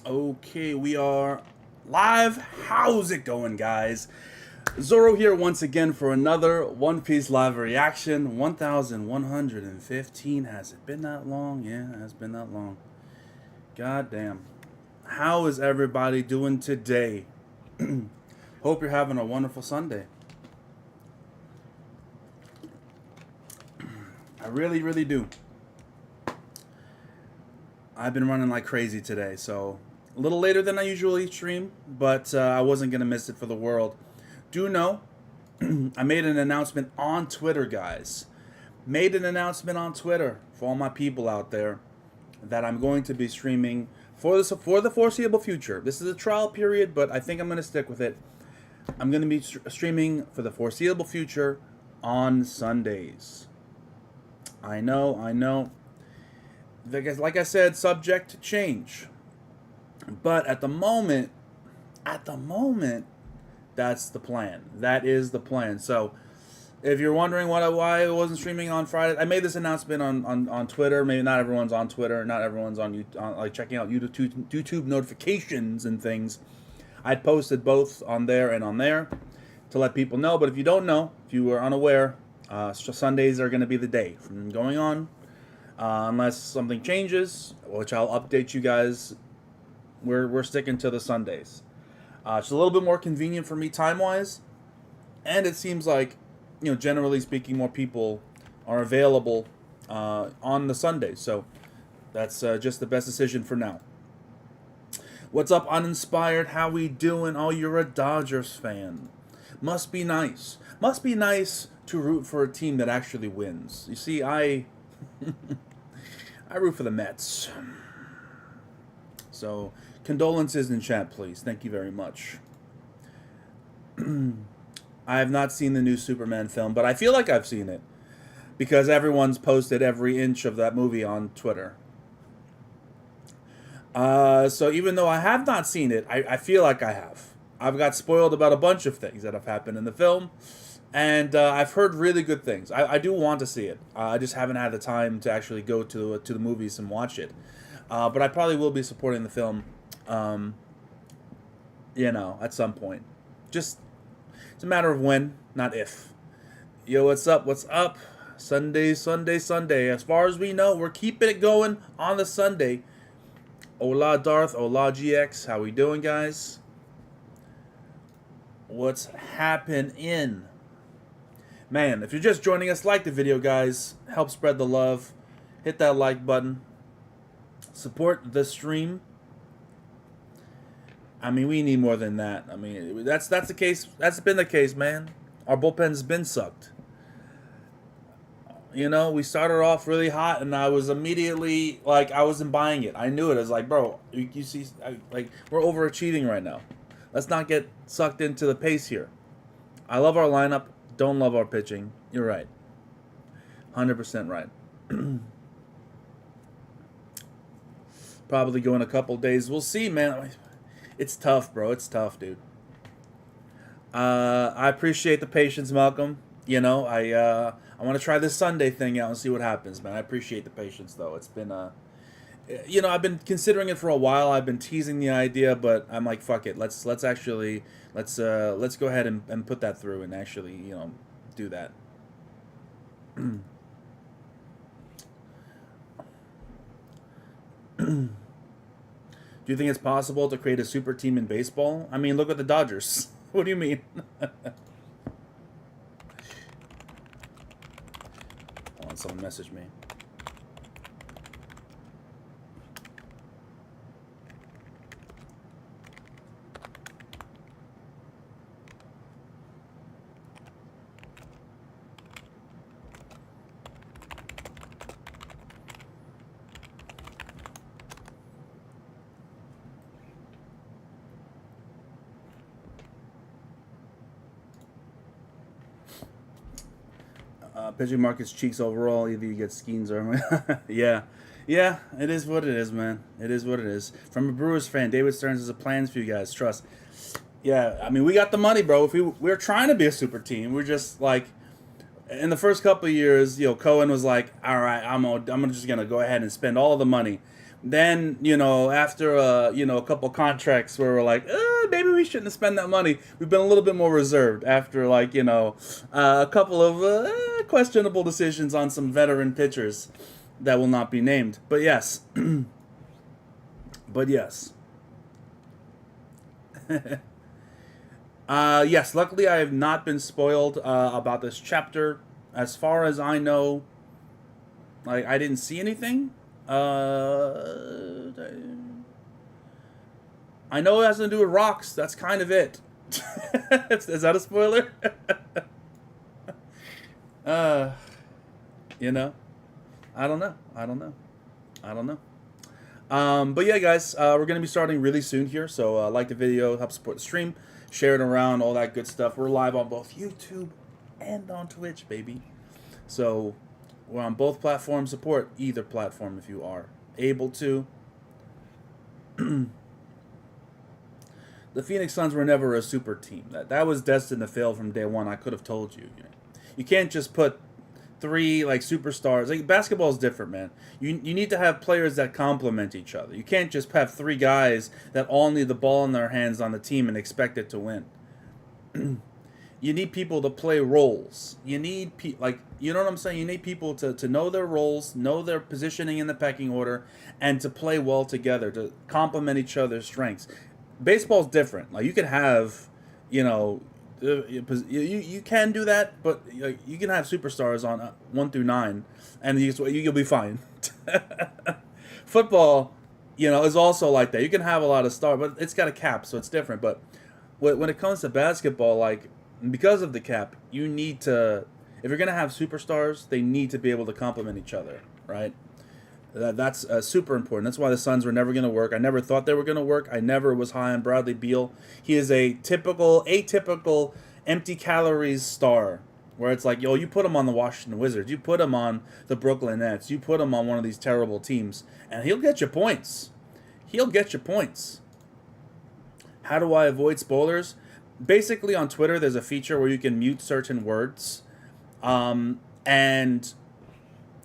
Okay, we are live. How's it going, guys? Zoro here once again for another One Piece live reaction. 1115. Has it been that long? Yeah, it has been that long. God damn. How is everybody doing today? Hope you're having a wonderful Sunday. I really, really do. I've been running like crazy today, so a little later than I usually stream, but I wasn't going to miss it for the world. Do know, I made an announcement on Twitter, guys. Made an announcement on Twitter for all my people out there that I'm going to be streaming for the foreseeable future. This is a trial period, but I think I'm going to stick with it. I'm going to be streaming for the foreseeable future on Sundays. I know. Like I said, subject to change. But at the moment, that's the plan. That is the plan. So, if you're wondering why I wasn't streaming on Friday, I made this announcement on Twitter. Maybe not everyone's on Twitter. Not everyone's on like checking out YouTube notifications and things. I posted both on there and on there to let people know. But if you don't know, if you are unaware, Sundays are going to be the day from going on. Unless something changes, which I'll update you guys. We're sticking to the Sundays. It's a little bit more convenient for me time-wise, and it seems like, generally speaking, more people are available on the Sundays. So that's just the best decision for now. What's up, Uninspired? How we doing? Oh, you're a Dodgers fan. Must be nice. Must be nice to root for a team that actually wins. You see, I root for the Mets. So, condolences in chat, please. Thank you very much. I have not seen the new Superman film, but I feel like I've seen it because everyone's posted every inch of that movie on Twitter. So even though I have not seen it, I feel like I have. I've got spoiled about a bunch of things that have happened in the film. And I've heard really good things. I do want to see it. I just haven't had the time to actually go to the movies and watch it. But I probably will be supporting the film, at some point. Just, it's a matter of when, not if. Yo, what's up? What's up? Sunday. As far as we know, we're keeping it going on the Sunday. Hola, Darth. Hola, GX. How we doing, guys? What's happening? Man, if you're just joining us, like the video, guys. Help spread the love. Hit that like button. Support the stream. I mean, we need more than that. I mean, that's the case. That's been the case, man. Our bullpen's been sucked. We started off really hot, and I was immediately, I wasn't buying it. I knew it. I was like, bro, you see, we're overachieving right now. Let's not get sucked into the pace here. I love our lineup. Don't love our pitching. You're right. 100% right. Probably go in a couple days. We'll see, man. It's tough, bro. It's tough, dude. I appreciate the patience, Malcolm. I want to try this Sunday thing out and see what happens, man. I appreciate the patience, though. It's been I've been considering it for a while. I've been teasing the idea, but I'm like, fuck it. Let's go ahead and put that through and actually, do that. Do you think it's possible to create a super team in baseball? I mean, look at the Dodgers. What do you mean? Hold on, someone messaged me. Pitching market's cheeks overall. Either you get Skeens or yeah, it is what it is, man. It is what it is. From a Brewers fan, David Stearns has a plans for you guys. Trust. Yeah, I mean, we got the money, bro. If we're trying to be a super team, we're just like, in the first couple of years, Cohen was like, all right, I'm just gonna go ahead and spend all the money. Then, after a couple contracts where we're like, maybe we shouldn't have spent that money. We've been a little bit more reserved after a couple of questionable decisions on some veteran pitchers that will not be named. But yes, but yes. Yes, luckily I have not been spoiled about this chapter. As far as I know, I didn't see anything. I know it has to do with rocks. That's kind of it. Is that a spoiler? I don't know. But yeah, guys, we're going to be starting really soon here. So like the video, help support the stream, share it around, all that good stuff. We're live on both YouTube and on Twitch, baby. So we're on both platforms. Support either platform if you are able to. The Phoenix Suns were never a super team. That was destined to fail from day one. I could have told you. You can't just put three superstars. Basketball is different, man. You need to have players that complement each other. You can't just have three guys that all need the ball in their hands on the team and expect it to win. You need people to play roles. You need you know what I'm saying? You need people to know their roles, know their positioning in the pecking order, and to play well together, to complement each other's strengths. Baseball's different. You could have, you can do that, but you can have superstars on 1 through 9, and you'll be fine. Football, is also like that. You can have a lot of stars, but it's got a cap, so it's different. But when it comes to basketball, because of the cap, you need to, if you're gonna have superstars, they need to be able to complement each other, right? That's super important. That's why the Suns were never going to work. I never thought they were going to work. I never was high on Bradley Beal. He is a atypical, empty calories star, where it's like, you put him on the Washington Wizards, you put him on the Brooklyn Nets, you put him on one of these terrible teams, and he'll get you points. How do I avoid spoilers? Basically, on Twitter, there's a feature where you can mute certain words, and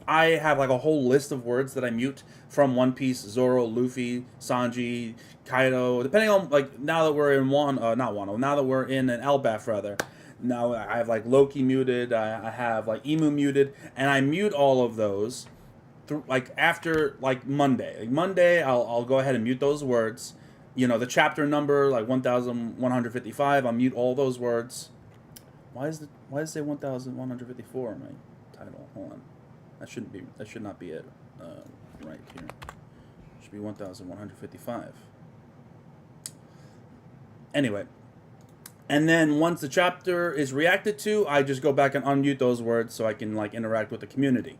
I have a whole list of words that I mute from One Piece, Zoro, Luffy, Sanji, Kaido. Depending on now that we're in now that we're in an Elbaf rather. Now I have Loki muted. I have Emu muted, and I mute all of those after Monday. Monday, I'll go ahead and mute those words. The chapter number 1155. I'll mute all those words. Why does it say 1154 in my title? Hold on. That should not be it right here. It should be 1155. Anyway, and then once the chapter is reacted to, I just go back and unmute those words so I can interact with the community.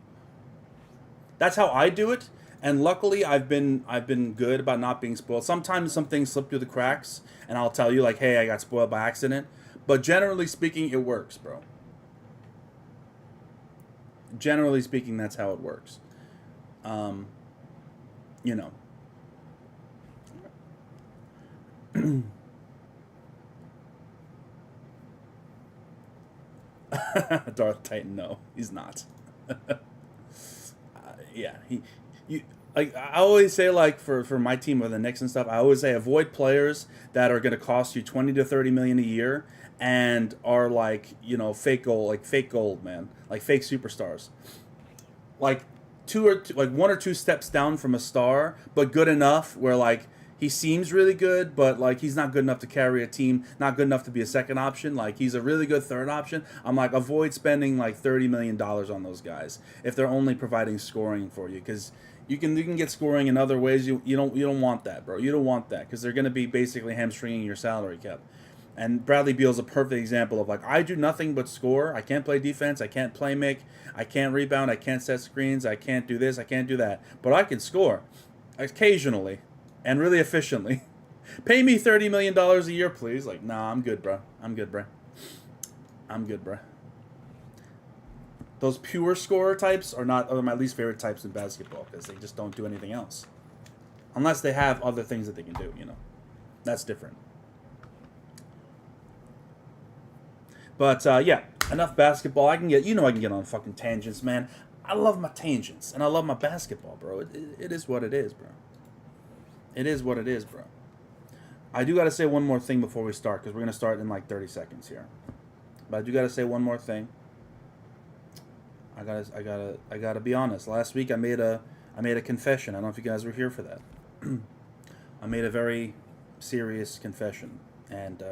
That's how I do it, and luckily I've been good about not being spoiled. Sometimes some things slip through the cracks, and I'll tell you hey, I got spoiled by accident. But generally speaking, it works, bro. Generally speaking, that's how it works. Darth Titan, no, he's not. Yeah, I always say for my team with the Knicks and stuff, I always say avoid players that are going to cost you $20 to $30 million a year and are fake gold, man, fake superstars, one or two steps down from a star, but good enough where he seems really good, but he's not good enough to carry a team, not good enough to be a second option. He's a really good third option. I'm avoid spending $30 million on those guys if they're only providing scoring for you, because you can get scoring in other ways. You don't want that, bro. You don't want that, because they're going to be basically hamstringing your salary cap. And Bradley Beal's a perfect example of I do nothing but score. I can't play defense. I can't play make. I can't rebound. I can't set screens. I can't do this. I can't do that. But I can score occasionally and really efficiently. Pay me $30 million a year, please. Nah, I'm good, bro. I'm good, bro. Those pure scorer types are my least favorite types in basketball, because they just don't do anything else. Unless they have other things that they can do, That's different. But, yeah, enough basketball. I can get on fucking tangents, man. I love my tangents, and I love my basketball, bro. It is what it is, bro. It is what it is, bro. I do got to say one more thing before we start, because we're going to start in like 30 seconds here. But I do got to say one more thing. I gotta be honest. Last week I made a confession. I don't know if you guys were here for that. I made a very serious confession, and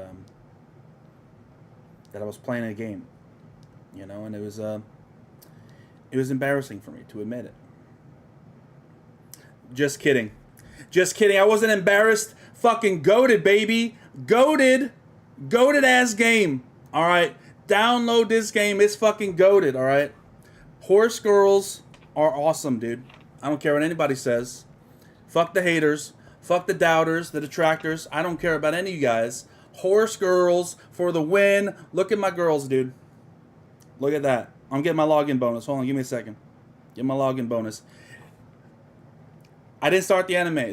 that I was playing a game, you know, and it was embarrassing for me to admit it. Just kidding. Just kidding. I wasn't embarrassed. Fucking goated, baby. Goated. Goated ass game. All right. Download this game. It's fucking goated. All right. Horse girls are awesome, dude. I don't care what anybody says. Fuck the haters. Fuck the doubters, the detractors. I don't care about any of you guys. Horse girls for the win. Look at my girls, dude. Look at that. I'm getting my login bonus. Hold on. Give me a second. Get my login bonus. I didn't start the anime. I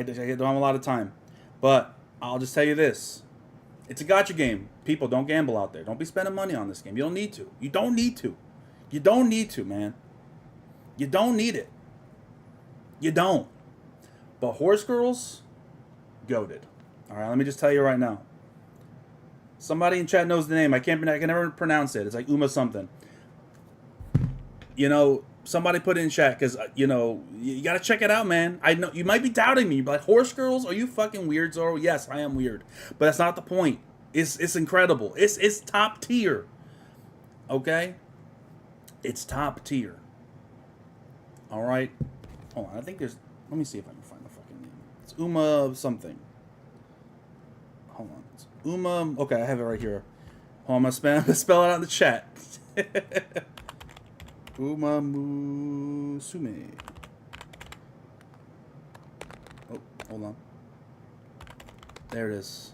don't have a lot of time. But I'll just tell you this. It's a gacha game. People, don't gamble out there. Don't be spending money on this game. You don't need to. You don't need to. You don't need to, man. You don't need it. You don't. But horse girls, goated. All right, let me just tell you right now. Somebody in chat knows the name. I can never pronounce it. It's like Uma something. You know, somebody put it in chat because, you know, you got to check it out, man. I know you might be doubting me, but horse girls, are you fucking weird, Zoro? Yes, I am weird. But that's not the point. It's incredible. It's top tier. Okay? It's top tier. All right? Hold on. I think there's... Let me see if I can find the fucking name. It's Uma something. Hold on. It's Uma... Okay, I have it right here. Hold on, I'm going to spell it out in the chat. Uma Musume. Oh, hold on. There it is.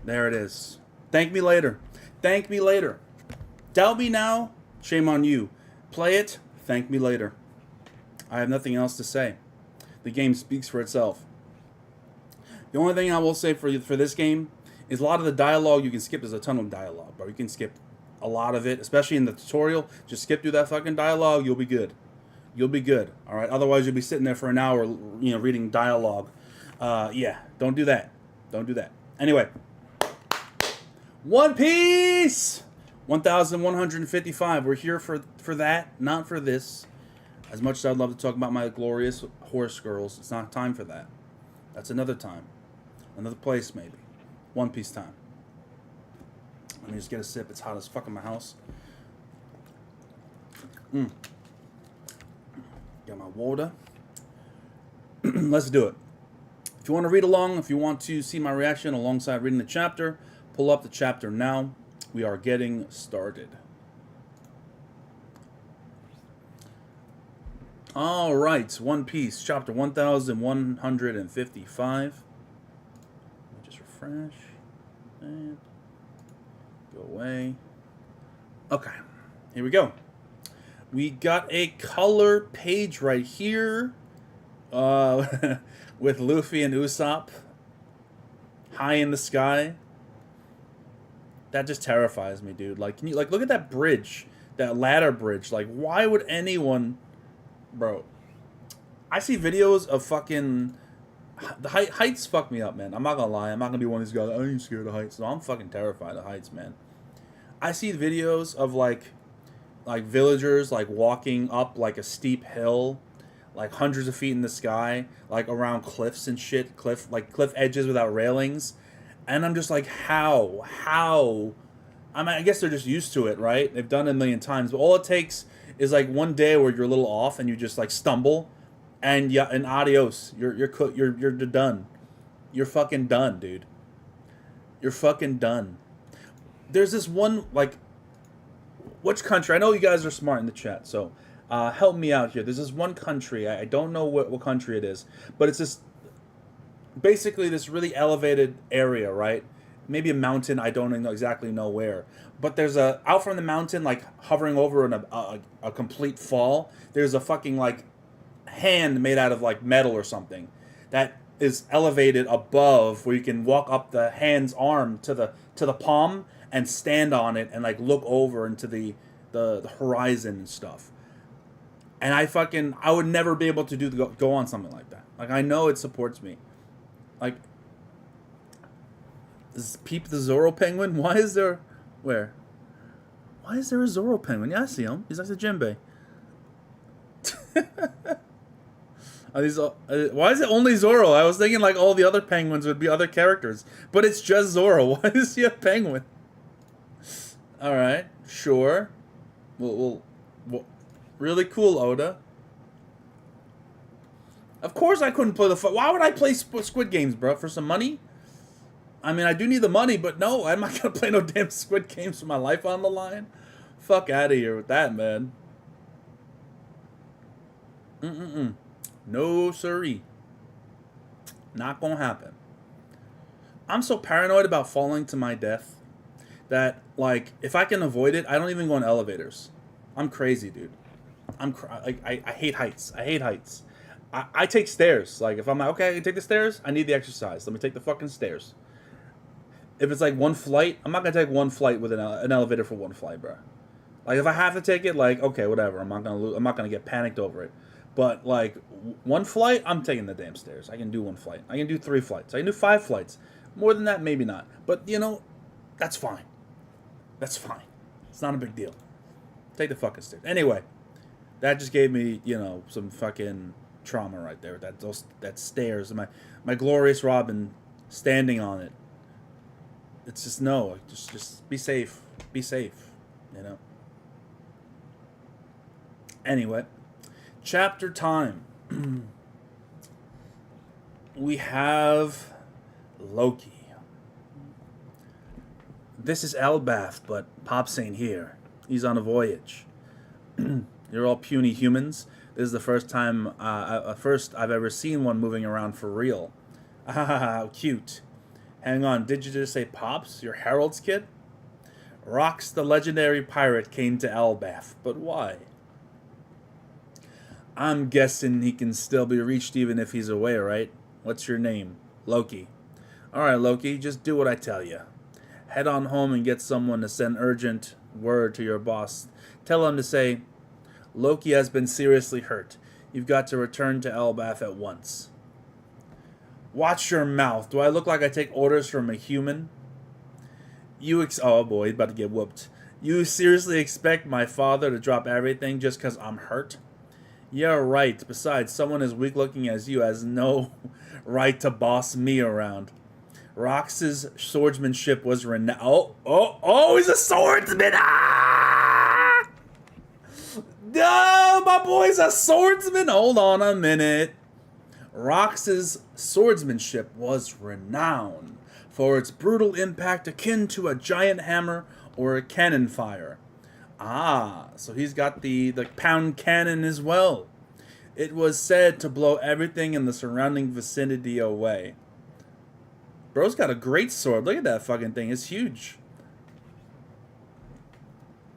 There it is. Thank me later. Thank me later. Doubt me now. Shame on you. Play it. Thank me later. I have nothing else to say. The game speaks for itself. The only thing I will say for this game is a lot of the dialogue you can skip. There's a ton of dialogue, but you can skip a lot of it, especially in the tutorial. Just skip through that fucking dialogue. You'll be good. You'll be good. All right. Otherwise, you'll be sitting there for an hour, you know, reading dialogue. Yeah. Don't do that. Don't do that. Anyway. One Piece! 1,155. We're here for that, not for this. As much as I'd love to talk about my glorious horse girls, it's not time for that. That's another time. Another place, maybe. One Piece time. Let me just get a sip. It's hot as fuck in my house. Got my water. Let's do it. If you want to read along, if you want to see my reaction alongside reading the chapter, pull up the chapter now. We are getting started. All right, One Piece, chapter 1,155. Let me just refresh. And go away. Okay, here we go. We got a color page right here with Luffy and Usopp high in the sky. That just terrifies me, dude. Like, can you look at that bridge, that ladder bridge? Like, why would anyone, bro? I see videos of fucking the heights. Fuck me up, man. I'm not gonna lie. I'm not gonna be one of these guys. I ain't scared of heights. No, I'm fucking terrified of heights, man. I see videos of like villagers like walking up like a steep hill, like hundreds of feet in the sky, like around cliffs and shit, cliff edges without railings. And I'm just like, how? I mean, I guess they're just used to it, right? They've done it a million times. But all it takes is like one day where you're a little off and you just like stumble, and yeah, and adios. You're done. You're fucking done, dude. You're fucking done. There's this one, like, which country? I know you guys are smart in the chat, so help me out here. There's this one country. I don't know what country it is, but it's this. Basically this really elevated area, right? Maybe a mountain, I don't exactly know where. But there's out from the mountain, like hovering over a complete fall, there's a fucking like hand made out of like metal or something that is elevated above, where you can walk up the hand's arm to the palm and stand on it and like look over into the the horizon and stuff. And I would never be able to go on something like that. Like, I know it supports me. Like, this Peep the Zoro penguin? Why is there... Where? Why is there a Zoro penguin? Yeah, I see him. He's like the Jinbei. Are these why is it only Zoro? I was thinking like all the other penguins would be other characters. But it's just Zoro. Why is he a penguin? Alright, sure. We'll really cool, Oda. Of course I couldn't play the... Why would I play Squid Games, bro? For some money? I mean, I do need the money, but no, I'm not going to play no damn Squid Games with my life on the line. Fuck out of here with that, man. No siree. Not going to happen. I'm so paranoid about falling to my death that, like, if I can avoid it, I don't even go in elevators. I'm crazy, dude. I hate heights. I hate heights. I take stairs. Like, if I'm like, okay, I can take the stairs, I need the exercise. Let me take the fucking stairs. If it's like one flight, I'm not gonna take one flight with an elevator for one flight, bro. Like, if I have to take it, like, okay, whatever. I'm not gonna get panicked over it. But like one flight, I'm taking the damn stairs. I can do one flight. I can do 3 flights. I can do 5 flights. More than that, maybe not. But you know, that's fine. That's fine. It's not a big deal. Take the fucking stairs. Anyway, that just gave me, you know, some fucking trauma right there. That stairs. My glorious Robin standing on it. It's just no. Just be safe. Be safe. You know. Anyway, chapter time. We have Loki. This is Elbaf, but Pops ain't here. He's on a voyage. You're all puny humans. This is the first time, first I've ever seen one moving around for real. How cute. Hang on, did you just say Pops? Your Herald's kid? Rox, the legendary pirate, came to Elbaf, but why? I'm guessing he can still be reached even if he's away, right? What's your name? Loki. Alright, Loki, just do what I tell you. Head on home and get someone to send urgent word to your boss. Tell him to say, Loki has been seriously hurt. You've got to return to Elbaf at once. Watch your mouth. Do I look like I take orders from a human? Oh boy, he's about to get whooped. You seriously expect my father to drop everything just because I'm hurt? Yeah, right. Besides, someone as weak-looking as you has no right to boss me around. Rox's swordsmanship was renowned. Oh, he's a swordsman! Ah! No, my boy's a swordsman! Hold on a minute. Rox's swordsmanship was renowned for its brutal impact akin to a giant hammer or a cannon fire. Ah, so he's got the pound cannon as well. It was said to blow everything in the surrounding vicinity away. Bro's got a great sword. Look at that fucking thing. It's huge.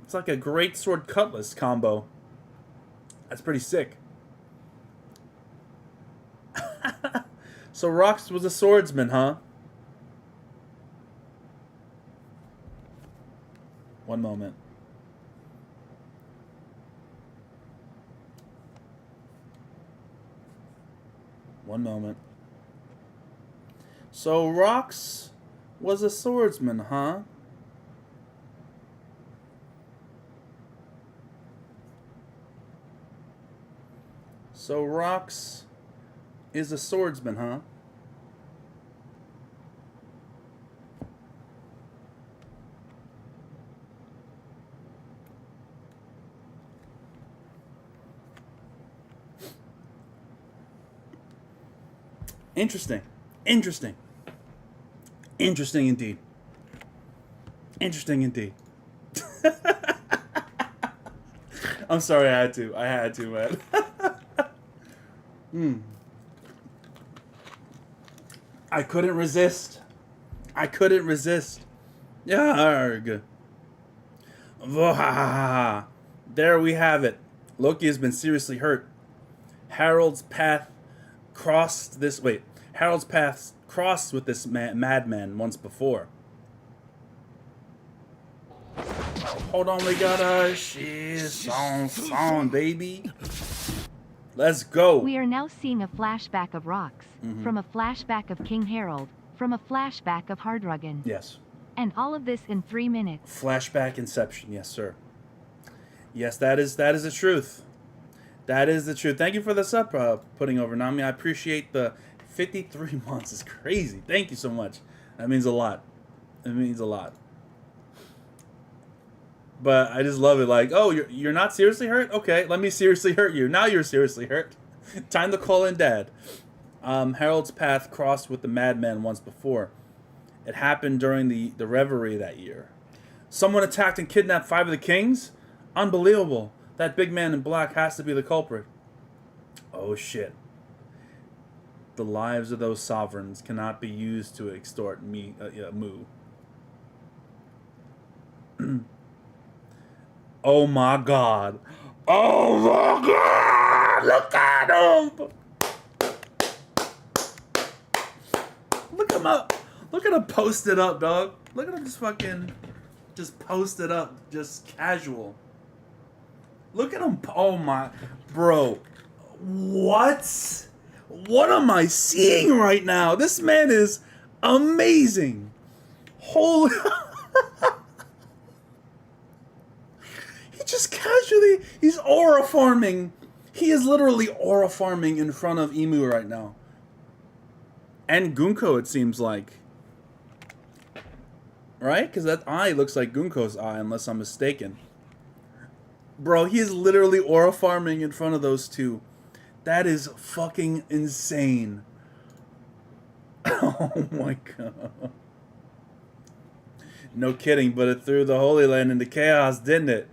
It's like a great sword cutlass combo. That's pretty sick. So Rox was a swordsman, huh? One moment. One moment. So Rox was a swordsman, huh? So Rox is a swordsman, huh? Interesting. Interesting. Interesting indeed. Interesting indeed. I'm sorry, I had to, man. I couldn't resist. Yeah, good. There we have it. Loki has been seriously hurt. Harold's path crossed with this madman once before. Hold on, we got a shit song, baby. Let's go. We are now seeing a flashback of Rox, from a flashback of King Harold, from a flashback of Hardruggen. Yes. And all of this in 3 minutes. Flashback Inception, yes, sir. Yes, that is the truth. That is the truth. Thank you for the sub putting over, Nami. I appreciate the 53 months. Is crazy. Thank you so much. That means a lot. It means a lot. But I just love it. Like, oh, you're not seriously hurt? Okay, let me seriously hurt you. Now you're seriously hurt. Time to call in Dad. Harold's path crossed with the madman once before. It happened during the revelry that year. Someone attacked and kidnapped 5 of the kings? Unbelievable. That big man in black has to be the culprit. Oh shit. The lives of those sovereigns cannot be used to extort Mu. Oh my god. Oh my god! Look at him! Look him up. Look at him posted up, dog. Look at him just posted up. Just casual. Look at him. Oh my. Bro. What? What am I seeing right now? This man is amazing. Holy. He just casually. He's aura farming. He is literally aura farming in front of Emu right now. And Gunko, it seems like. Right? Because that eye looks like Gunko's eye, unless I'm mistaken. Bro, he is literally aura farming in front of those two. That is fucking insane. Oh my god. No kidding, but it threw the Holy Land into chaos, didn't it?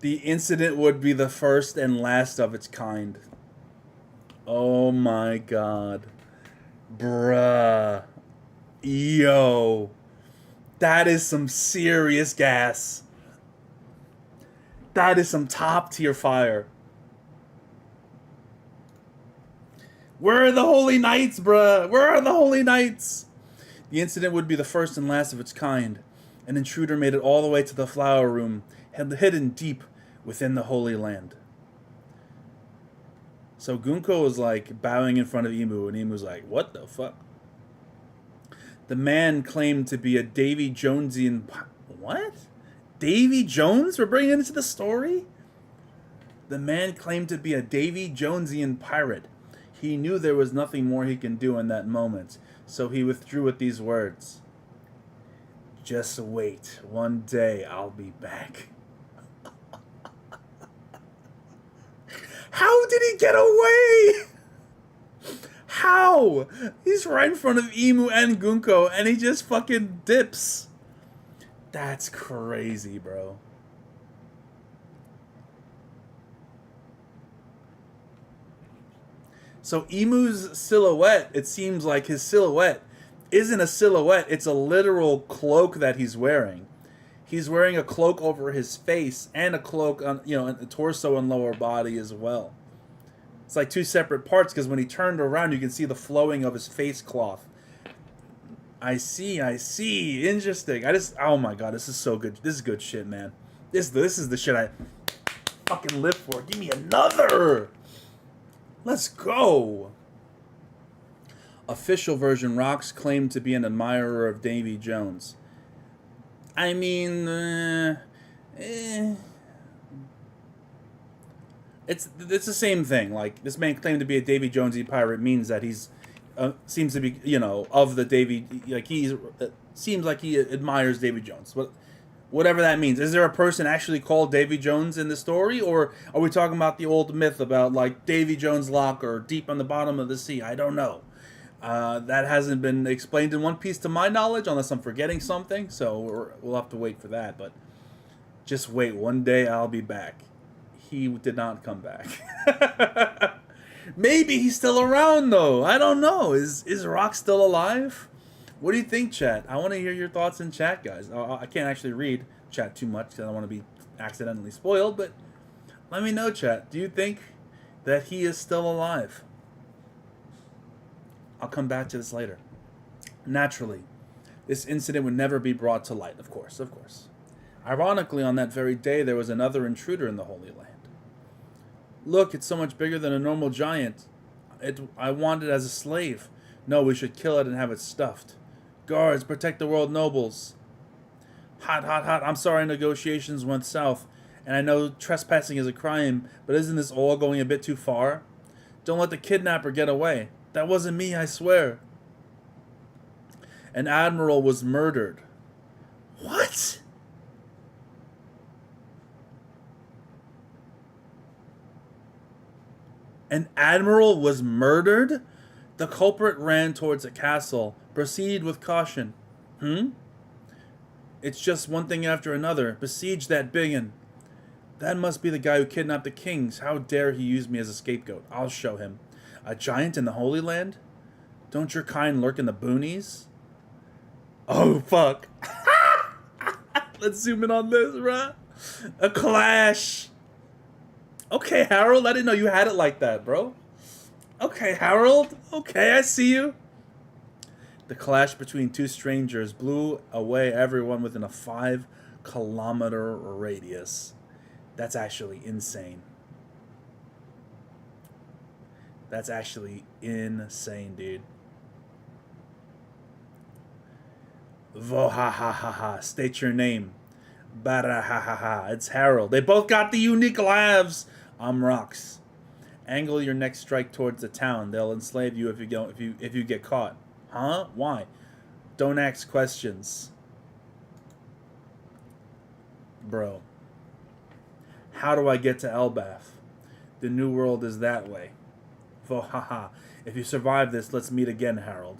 The incident would be the first and last of its kind. Oh my god. Bruh. Yo. That is some serious gas. That is some top tier fire. Where are the Holy Knights, bruh? Where are the Holy Knights? The incident would be the first and last of its kind. An intruder made it all the way to the flower room, hidden deep within the Holy Land. So Gunko was like bowing in front of Emu, and Emu was like, what the fuck? The man claimed to be a Davy Jonesian... What? Davy Jones? We're bringing it into the story? The man claimed to be a Davy Jonesian pirate. He knew there was nothing more he can do in that moment, so he withdrew with these words. Just wait. One day I'll be back. How did he get away? How? He's right in front of Emu and Gunko, and he just fucking dips. That's crazy, bro. So Emu's silhouette, it seems like his silhouette isn't a silhouette. It's a literal cloak that he's wearing. He's wearing a cloak over his face and a cloak on, the torso and lower body as well. It's like two separate parts because when he turned around, you can see the flowing of his face cloth. I see. Interesting. Oh my god, this is so good. This is good shit, man. This is the shit I fucking live for. Give me another. Let's go. Official version, Rox claimed to be an admirer of Davy Jones. I mean, it's the same thing. Like, this man claimed to be a Davy Jonesy pirate means that he's seems to be, of the Davy, like seems like he admires Davy Jones. Whatever that means. Is there a person actually called Davy Jones in the story, or are we talking about the old myth about like Davy Jones' lock or deep on the bottom of the sea? I don't know. That hasn't been explained in One Piece to my knowledge, unless I'm forgetting something. So we'll have to wait for that. But just wait. One day I'll be back. He did not come back. Maybe he's still around though. I don't know. Is Rock still alive? What do you think, chat? I want to hear your thoughts in chat, guys. I can't actually read chat too much because I don't want to be accidentally spoiled. But let me know, chat. Do you think that he is still alive? I'll come back to this later. Naturally, this incident would never be brought to light, of course. Ironically, on that very day, there was another intruder in the Holy Land. Look, it's so much bigger than a normal giant. I want it as a slave. No, we should kill it and have it stuffed. Guards, protect the world nobles. Hot, hot, hot. I'm sorry negotiations went south. And I know trespassing is a crime, but isn't this all going a bit too far? Don't let the kidnapper get away. That wasn't me, I swear. An admiral was murdered. What? An admiral was murdered? The culprit ran towards a castle. Proceed with caution. It's just one thing after another. Besiege that biggin. That must be the guy who kidnapped the kings. How dare he use me as a scapegoat? I'll show him. A giant in the Holy Land? Don't your kind lurk in the boonies? Oh, fuck. Let's zoom in on this, bruh. A clash. Okay, Harold. I didn't know you had it like that, bro. Okay, Harold. Okay, I see you. The clash between two strangers blew away everyone within a 5-kilometer radius. That's actually insane. That's actually insane, dude. Vohahaha. State your name. Barahahaha. It's Harold. They both got the unique laughs. I'm Rox. Angle your next strike towards the town. They'll enslave you if you get caught. Huh? Why? Don't ask questions. Bro. How do I get to Elbath? The new world is that way. Vohaha. If you survive this, let's meet again, Harold.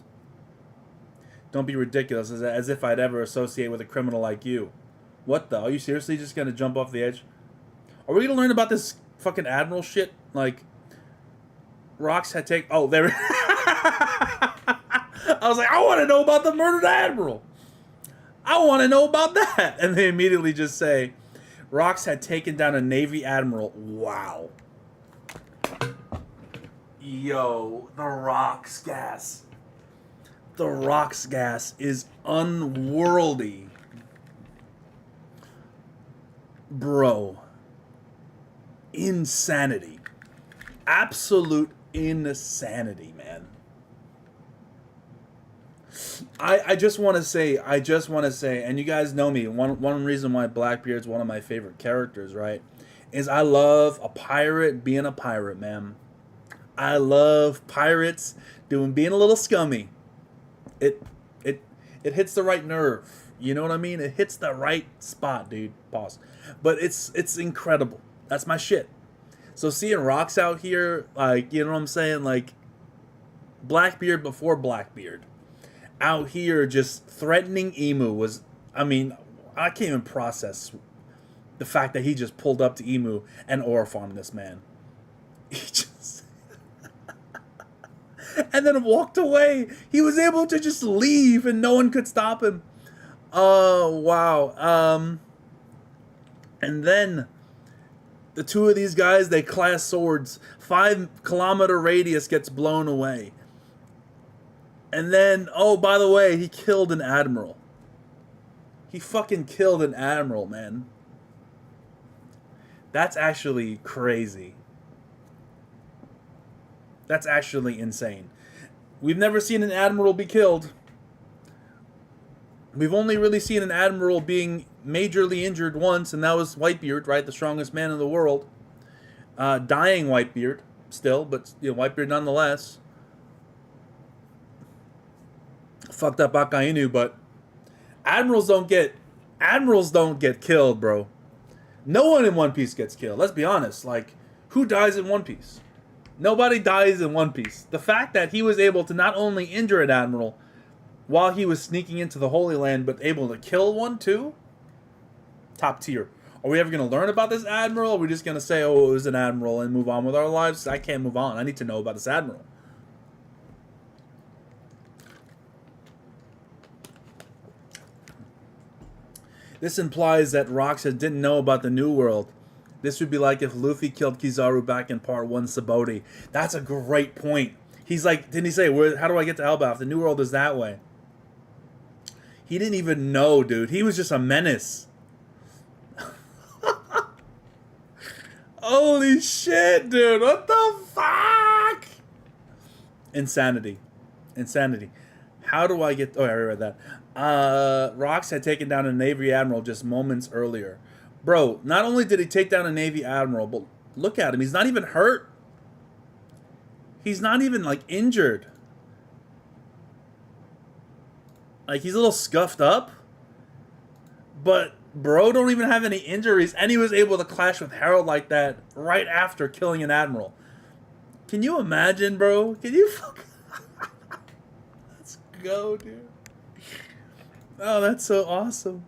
Don't be ridiculous, as if I'd ever associate with a criminal like you. What the? Are you seriously just gonna jump off the edge? Are we gonna learn about this fucking admiral shit? Like, Rox had take. Oh, there. I was like, I want to know about the murdered admiral. I want to know about that. And they immediately just say, Rox had taken down a Navy admiral. Wow. Yo, the Rox gas. The Rox gas is unworldly. Bro. Insanity. Absolute insanity, man. I just want to say, and you guys know me, one reason why Blackbeard's one of my favorite characters, right, is I love a pirate being a pirate, man. I love pirates being a little scummy. It hits the right nerve. You know what I mean? It hits the right spot, dude. Pause. But it's incredible. That's my shit. So seeing Rox out here, like, you know what I'm saying? Like, Blackbeard before Blackbeard. Out here just threatening Emu was, I mean, I can't even process the fact that he just pulled up to Emu and ore-farmed this man. He just... and then walked away. He was able to just leave and no one could stop him. Oh, wow. And then the two of these guys, they clash swords. 5-kilometer radius gets blown away. And then, oh, by the way, he killed an admiral. He fucking killed an admiral, man. That's actually crazy. That's actually insane. We've never seen an admiral be killed. We've only really seen an admiral being majorly injured once, and that was Whitebeard, right? The strongest man in the world. Dying Whitebeard, still, but you know, Whitebeard nonetheless. Fucked up Akainu, but admirals don't get killed, bro. No one in One Piece gets killed. Let's be honest. Like, who dies in One Piece? Nobody dies in One Piece. The fact that he was able to not only injure an admiral while he was sneaking into the Holy Land, but able to kill one too? Top tier. Are we ever going to learn about this admiral? Or are we just going to say, oh, it was an admiral and move on with our lives? I can't move on. I need to know about this admiral. This implies that Rox didn't know about the New World. This would be like if Luffy killed Kizaru back in part 1 Sabaody. That's a great point. He's like, didn't he say, how do I get to Elbath? The New World is that way. He didn't even know, dude. He was just a menace. Holy shit, dude. What the fuck? Insanity. Insanity. How do I get... Oh, I already read that. Rox had taken down a Navy Admiral just moments earlier. Bro, not only did he take down a Navy Admiral, but look at him. He's not even hurt. He's not even, like, injured. Like, he's a little scuffed up. But bro don't even have any injuries, and he was able to clash with Harold like that right after killing an admiral. Can you imagine, bro? Can you fuck? Let's go, dude. Oh, that's so awesome.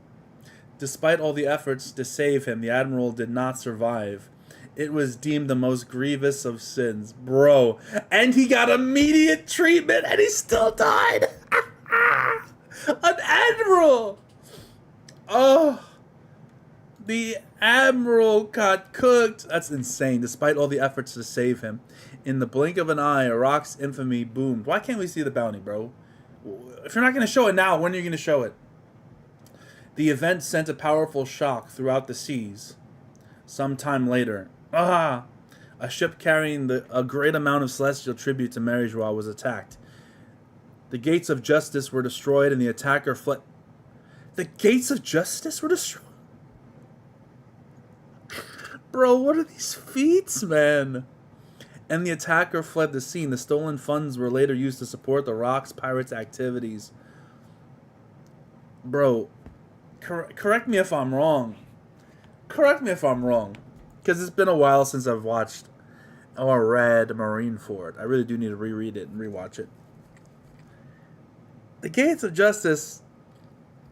Despite all the efforts to save him, the admiral did not survive. It was deemed the most grievous of sins. Bro. And he got immediate treatment, and he still died. An admiral! Oh, the admiral got cooked. That's insane. Despite all the efforts to save him, in the blink of an eye, Rock's infamy boomed. Why can't we see the bounty, bro? If you're not going to show it now, when are you going to show it? The event sent a powerful shock throughout the seas. Sometime later, a ship carrying a great amount of celestial tribute to Mary Joie was attacked. The gates of justice were destroyed, and the attacker fled. The gates of justice were destroyed? Bro, what are these feats, man? And the attacker fled the scene. The stolen funds were later used to support the Rock's Pirates activities. Bro, correct me if I'm wrong. Correct me if I'm wrong. Because it's been a while since I've watched or read Marineford. I really do need to reread it and rewatch it. The Gates of Justice...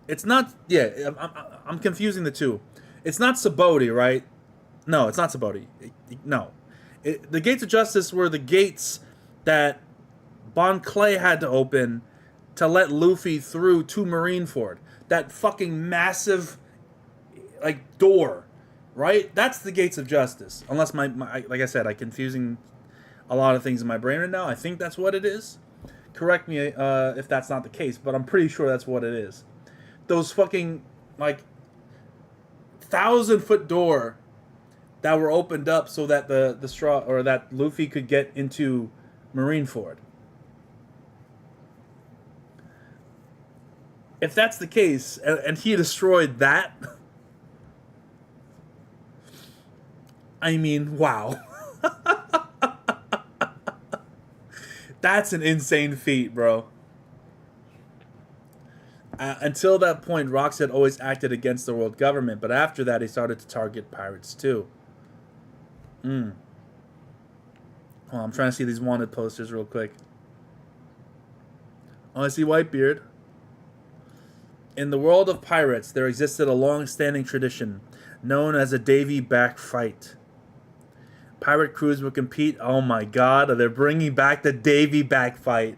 It's not... Yeah, I'm confusing the two. It's not Saboti, right? No, it's not Saboti. No. The Gates of Justice were the gates that Bon Clay had to open to let Luffy through to Marineford. That fucking massive, like, door, right? That's the Gates of Justice. Unless my like I said, I'm confusing a lot of things in my brain right now. I think that's what it is. Correct me if that's not the case, but I'm pretty sure that's what it is. Those fucking, like, 1,000-foot door that were opened up so that the straw, or that Luffy could get into Marineford. If that's the case, and he destroyed that, I mean, wow. That's an insane feat, bro. Until that point, Rox had always acted against the world government, but after that, he started to target pirates too. Well, I'm trying to see these wanted posters real quick. Oh, I see Whitebeard. In the world of pirates, there existed a long-standing tradition known as a Davy back fight. Pirate crews would compete. Oh my god, they're bringing back the Davy back fight.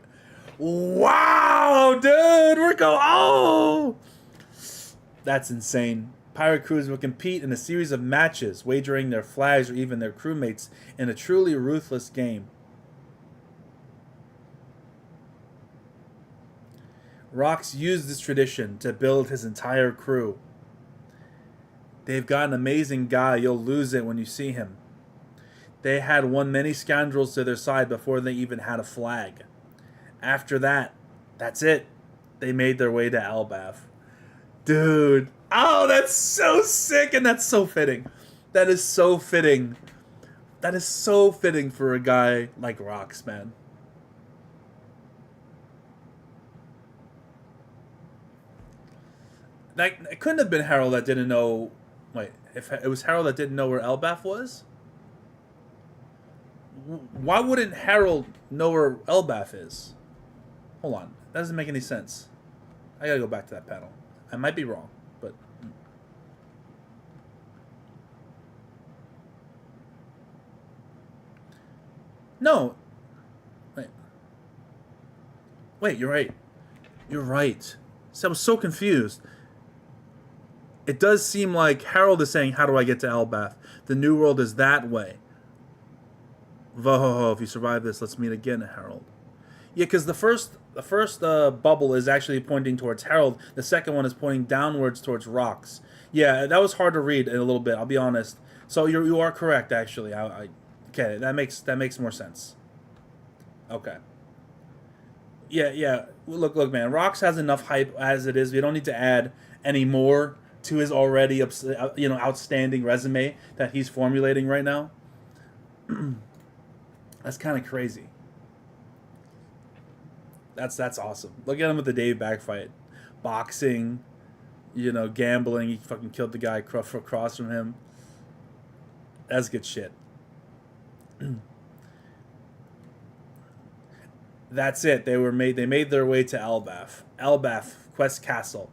Wow, dude, we're going. Oh, that's insane. Pirate crews would compete in a series of matches, wagering their flags or even their crewmates in a truly ruthless game. Rox used this tradition to build his entire crew. They've got an amazing guy. You'll lose it when you see him. They had won many scoundrels to their side before they even had a flag. After that, that's it. They made their way to Elbaf. Dude. Oh, that's so sick, and that's so fitting. That is so fitting. That is so fitting for a guy like Rox, man. That, it couldn't have been Harold that didn't know... Wait, if it was Harold that didn't know where Elbaf was? Why wouldn't Harold know where Elbaf is? Hold on. That doesn't make any sense. I gotta go back to that panel. I might be wrong, but... No. Wait, you're right. You're right. So I was so confused. It does seem like Harold is saying, how do I get to Elbaf? The New World is that way. Vohoho, if you survive this, let's meet again, Harold. Yeah, because the first bubble is actually pointing towards Harold. The second one is pointing downwards towards Rox. Yeah, that was hard to read in a little bit, I'll be honest. So you are correct, actually. Okay, that makes more sense. Okay. Yeah. Look, man. Rox has enough hype as it is. We don't need to add any more to his already outstanding resume that he's formulating right now. That's kind of crazy. That's awesome. Look at him with the Dave back fight, boxing, gambling. He fucking killed the guy across from him. That's good shit. That's it. They made their way to Elbaf. Elbaf, Quest Castle.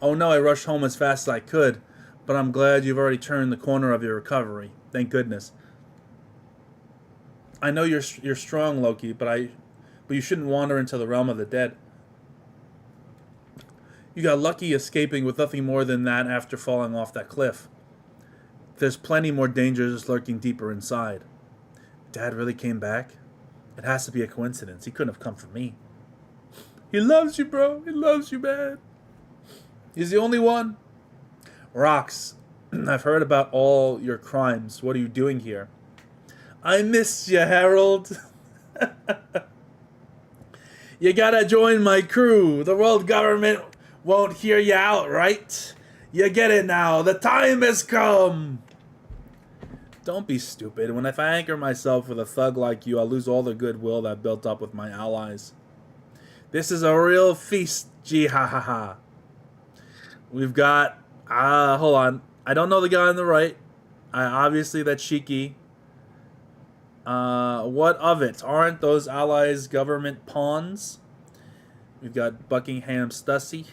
Oh no, I rushed home as fast as I could, but I'm glad you've already turned the corner of your recovery. Thank goodness. I know you're strong, Loki, but you shouldn't wander into the realm of the dead. You got lucky escaping with nothing more than that after falling off that cliff. There's plenty more dangers lurking deeper inside. Dad really came back? It has to be a coincidence. He couldn't have come for me. He loves you, bro. He loves you, man. He's the only one. Rox, I've heard about all your crimes. What are you doing here? I miss you, Harold. You gotta join my crew. The world government won't hear you out, right? You get it now. The time has come. Don't be stupid. If I anchor myself with a thug like you, I'll lose all the goodwill that built up with my allies. This is a real feast, gee ha ha ha. We've got... hold on. I don't know the guy on the right. Obviously, that's Shiki. What of it? Aren't those allies government pawns? We've got Buckingham Stussy.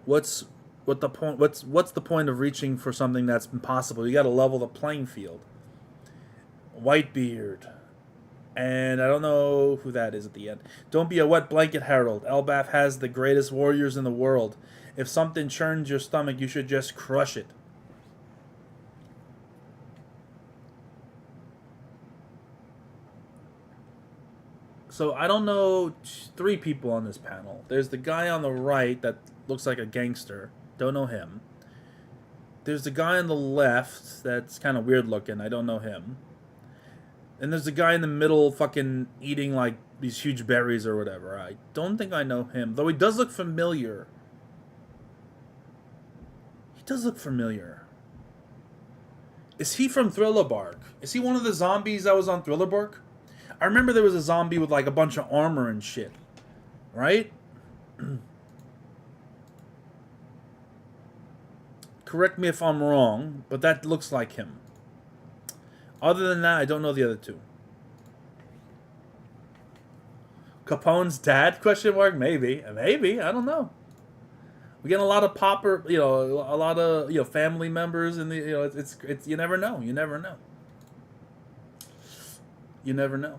What's the point of reaching for something that's impossible? You got to level the playing field. Whitebeard. And I don't know who that is at the end. Don't be a wet blanket, Harold. Elbaf has the greatest warriors in the world. If something churns your stomach, you should just crush it. So I don't know 3 people on this panel. There's the guy on the right that looks like a gangster. Don't know him. There's the guy on the left that's kind of weird looking. I don't know him. And there's the guy in the middle fucking eating like these huge berries or whatever. I don't think I know him. Though he does look familiar. He does look familiar. Is he from Thriller Bark? Is he one of the zombies that was on Thriller Bark? I remember there was a zombie with like a bunch of armor and shit. Right? Correct me if I'm wrong, but that looks like him. Other than that, I don't know the other 2. Capone's dad? Question mark? Maybe. Maybe. I don't know. We get a lot of popper, a lot of, family members in the, it's you never know. You never know. You never know.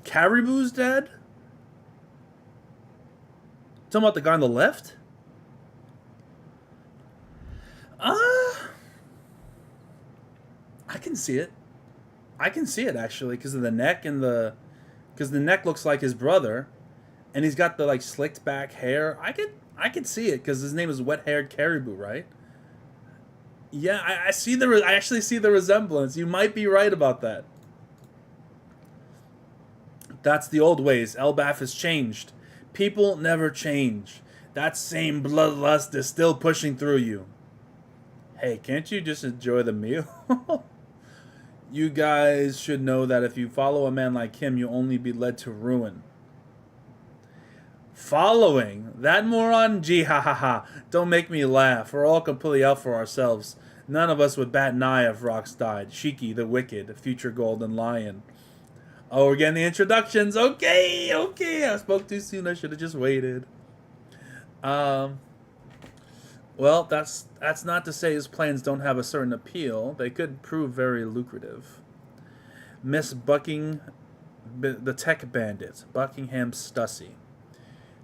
Caribou's dad? Talking about the guy on the left? I can see it. I can see it actually because of the neck because the neck looks like his brother, and he's got the like slicked back hair. I could see it because his name is Wet Haired Caribou, right? Yeah, I actually see the resemblance. You might be right about that. That's the old ways. Elbaf has changed. People never change. That same bloodlust is still pushing through you. Hey, can't you just enjoy the meal? You guys should know that if you follow a man like him, you'll only be led to ruin. Following? That moron? Gee ha ha ha. Don't make me laugh. We're all completely out for ourselves. None of us would bat an eye if Rox died. Shiki, the Wicked, future Golden Lion. Oh, we're getting the introductions. Okay. I spoke too soon. I should have just waited. Well, that's not to say his plans don't have a certain appeal. They could prove very lucrative. Miss Bucking, the Tech Bandit, Buckingham Stussy.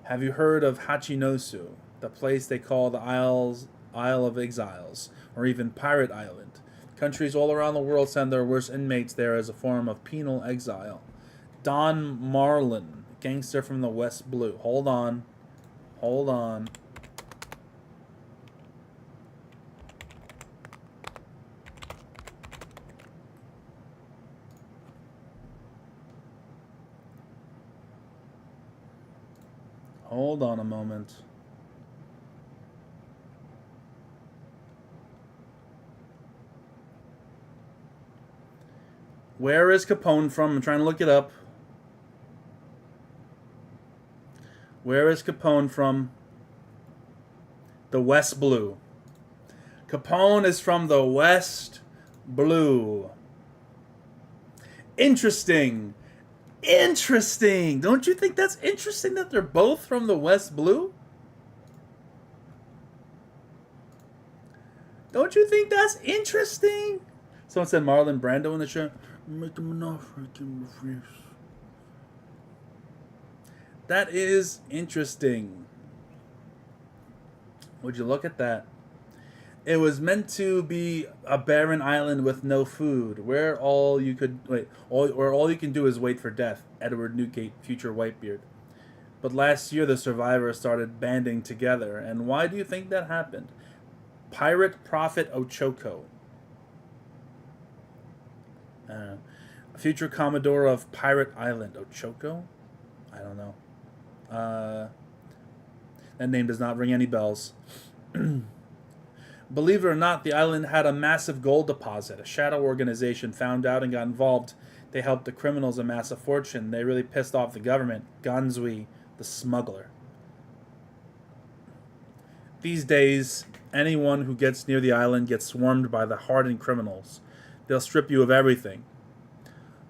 Have you heard of Hachinosu, the place they call the Isle of Exiles, or even Pirate Island? Countries all around the world send their worst inmates there as a form of penal exile. Don Marlin, gangster from the West Blue. Hold on. Hold on a moment. Where is Capone from? I'm trying to look it up. Where is Capone from? The West Blue. Capone is from the West Blue. Interesting. Interesting. Don't you think that's interesting that they're both from the West Blue? Don't you think that's interesting? Someone said Marlon Brando in the show. Make him an offer, I can refuse. That is interesting. Would you look at that? It was meant to be a barren island with no food, where all you can do is wait for death. Edward Newgate, future Whitebeard. But last year the survivors started banding together, and why do you think that happened? Pirate Prophet Ochoko. Future Commodore of Pirate Island. Ochoko? I don't know. That name does not ring any bells. Believe it or not, the island had a massive gold deposit. A shadow organization found out and got involved. They helped the criminals amass a fortune. They really pissed off the government. Ganzui, the smuggler. These days, anyone who gets near the island gets swarmed by the hardened criminals. They'll strip you of everything.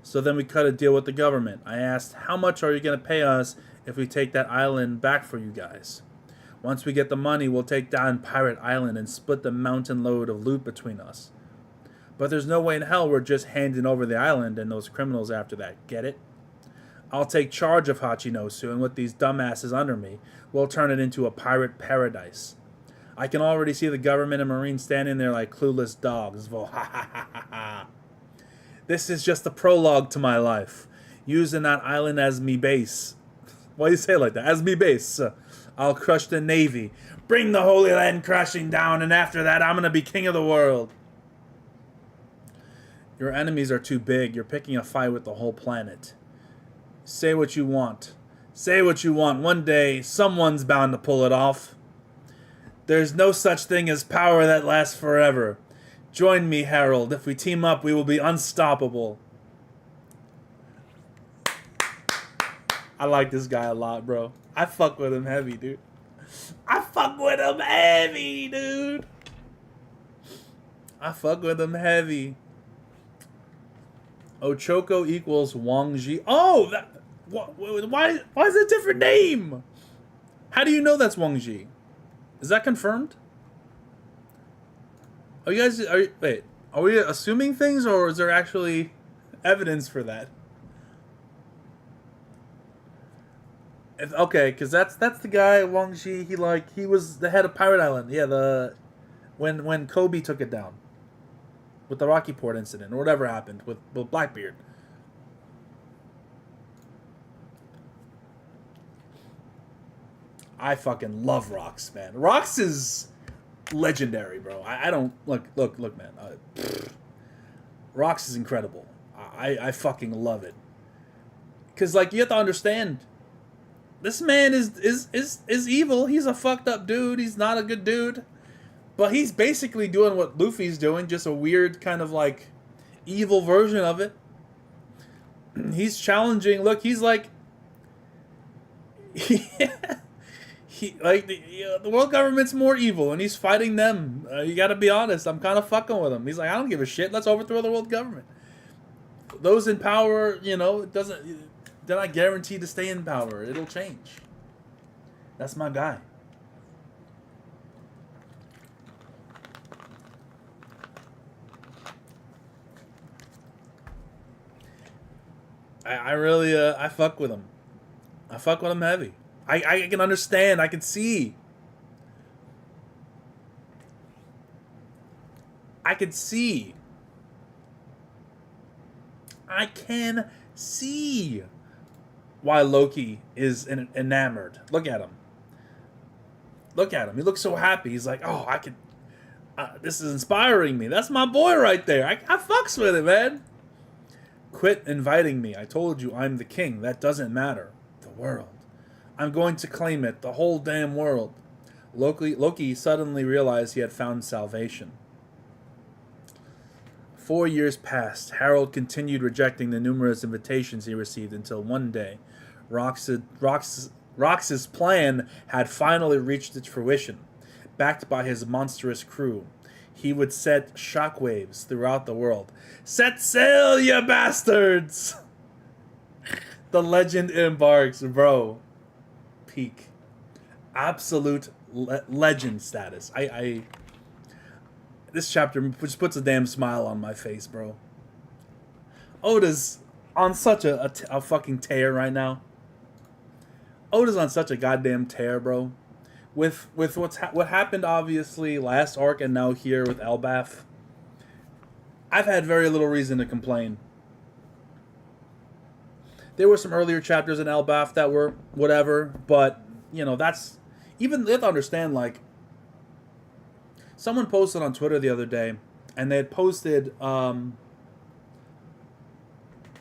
So then we cut a deal with the government. I asked, how much are you going to pay us if we take that island back for you guys? Once we get the money, we'll take down Pirate Island and split the mountain load of loot between us. But there's no way in hell we're just handing over the island and those criminals after that. Get it? I'll take charge of Hachinosu, and with these dumbasses under me, we'll turn it into a pirate paradise. I can already see the government and Marines standing there like clueless dogs. This is just the prologue to my life. Using that island as me base. Why do you say it like that? As me base. I'll crush the Navy. Bring the Holy Land crashing down, and after that, I'm going to be king of the world. Your enemies are too big. You're picking a fight with the whole planet. Say what you want. Say what you want. One day, someone's bound to pull it off. There's no such thing as power that lasts forever. Join me, Harold. If we team up, we will be unstoppable. I like this guy a lot, bro. I fuck with him heavy, dude. I fuck with him heavy, dude. I fuck with him heavy. Ochoko equals Wang Ji. Oh, that, why is it a different name? How do you know that's Wang Ji? Is that confirmed? Are we assuming things, or is there actually evidence for that? Okay, because that's the guy Wang Ji. He was the head of Pirate Island. Yeah, when Kobe took it down with the Rocky Port incident or whatever happened with Blackbeard. I fucking love Rox, man. Rox is legendary, bro. I don't look, man. Rox is incredible. I fucking love it. Cause like you have to understand, this man is evil. He's a fucked up dude. He's not a good dude, but he's basically doing what Luffy's doing, just a weird kind of like evil version of it. He's challenging. Look, he's like. The world government's more evil, and he's fighting them. You gotta be honest. I'm kind of fucking with him. He's like, I don't give a shit. Let's overthrow the world government. Those in power, they're not guaranteed to stay in power. It'll change. That's my guy. I really, I fuck with him. I fuck with him heavy. I can understand. I can see. I can see. I can see why Loki is enamored. Look at him. Look at him. He looks so happy. He's like, oh, I could. This is inspiring me. That's my boy right there. I fucks with it, man. Quit inviting me. I told you I'm the king. That doesn't matter. The world. I'm going to claim it, the whole damn world. Loki suddenly realized he had found salvation. 4 years passed. Harold continued rejecting the numerous invitations he received until one day, Rox's plan had finally reached its fruition. Backed by his monstrous crew, he would set shockwaves throughout the world. Set sail, you bastards! The legend embarks, bro. Peak. Absolute legend status. This chapter just puts a damn smile on my face, bro. Oda's on such a fucking tear right now. Oda's on such a goddamn tear, bro. With what happened obviously last arc and now here with Elbaf, I've had very little reason to complain. There were some earlier chapters in Elbaf that were whatever, but you know, that's even, they have to understand, like, someone posted on Twitter the other day, and they had posted one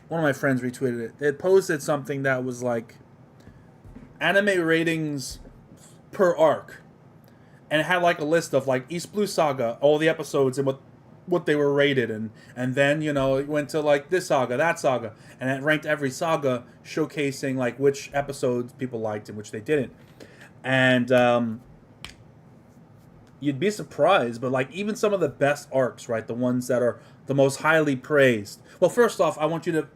of my friends retweeted it. They had posted something that was like anime ratings per arc, and it had like a list of like East Blue Saga, all the episodes and what they were rated, and then, you know, it went to like this saga, that saga, and it ranked every saga, showcasing like which episodes people liked and which they didn't. And you'd be surprised, but like even some of the best arcs, right, the ones that are the most highly praised. Well, first off, I want you to,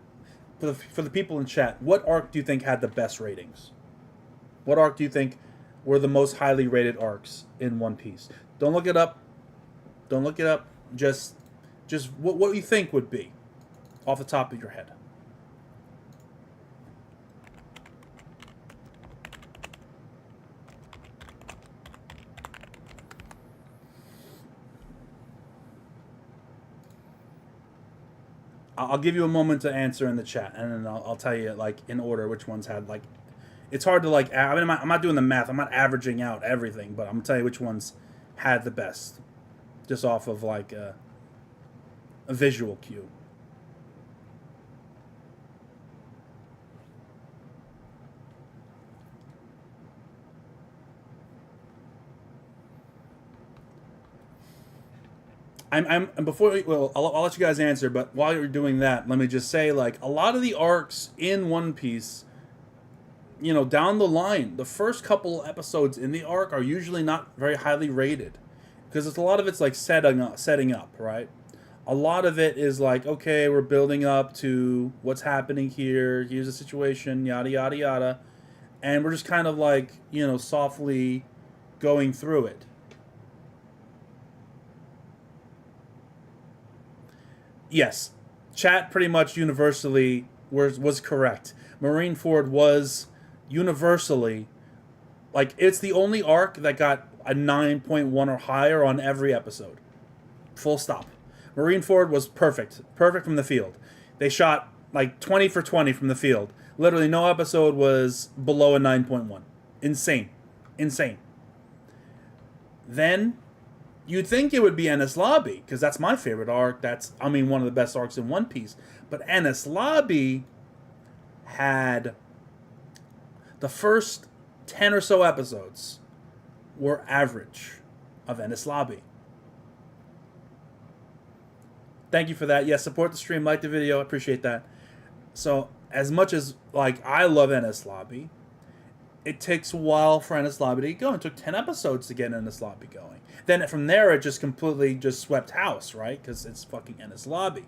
for the people in chat, what arc do you think had the best ratings? What arc do you think were the most highly rated arcs in One Piece? Don't look it up. Don't look it up. Just what you think would be off the top of your head. I'll give you a moment to answer in the chat, and then I'll tell you, like, in order which ones had, like, it's hard to, like, I mean, I'm not doing the math, I'm not averaging out everything, but I'm gonna tell you which ones had the best, just off of, like, a visual cue. And before, well, I'll let you guys answer, but while you're doing that, let me just say, like, a lot of the arcs in One Piece, you know, down the line, the first couple episodes in the arc are usually not very highly rated, because it's a lot of it's like setting up, right? A lot of it is like, okay, we're building up to what's happening here. Here's the situation, yada yada yada, and we're just kind of like, you know, softly going through it. Yes, chat pretty much universally was correct. Marineford was universally, like, it's the only arc that got a 9.1 or higher on every episode. Full stop. Marineford was perfect. Perfect from the field. They shot like 20 for 20 from the field. Literally no episode was below a 9.1. Insane. Insane. Then you'd think it would be Enies Lobby, because that's my favorite arc. That's, I mean, one of the best arcs in One Piece. But Enies Lobby had the first 10 or so episodes were average of Enies Lobby. Thank you for that. Yes, support the stream, like the video, appreciate that. So, as much as, like, I love Enies Lobby, it takes a while for Enies Lobby to get going. It took 10 episodes to get Enies Lobby going. Then from there, it just completely just swept house, right? Because it's fucking Enies Lobby.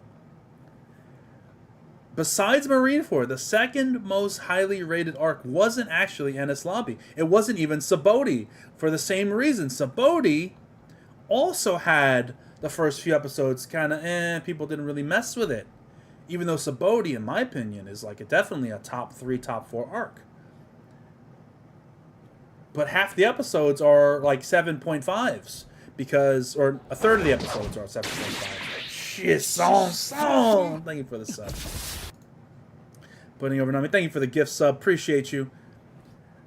Besides Marineford, the second most highly rated arc wasn't actually Enies Lobby. It wasn't even Sabaody, for the same reason. Sabaody also had the first few episodes kind of, people didn't really mess with it. Even though Sabaody, in my opinion, is like definitely a top 3, top 4 arc. But half the episodes are like 7.5s, because, or a third of the episodes are 7.5. Shit, song. Thank you for the sub. Putting over on me. Thank you for the gift sub. Appreciate you.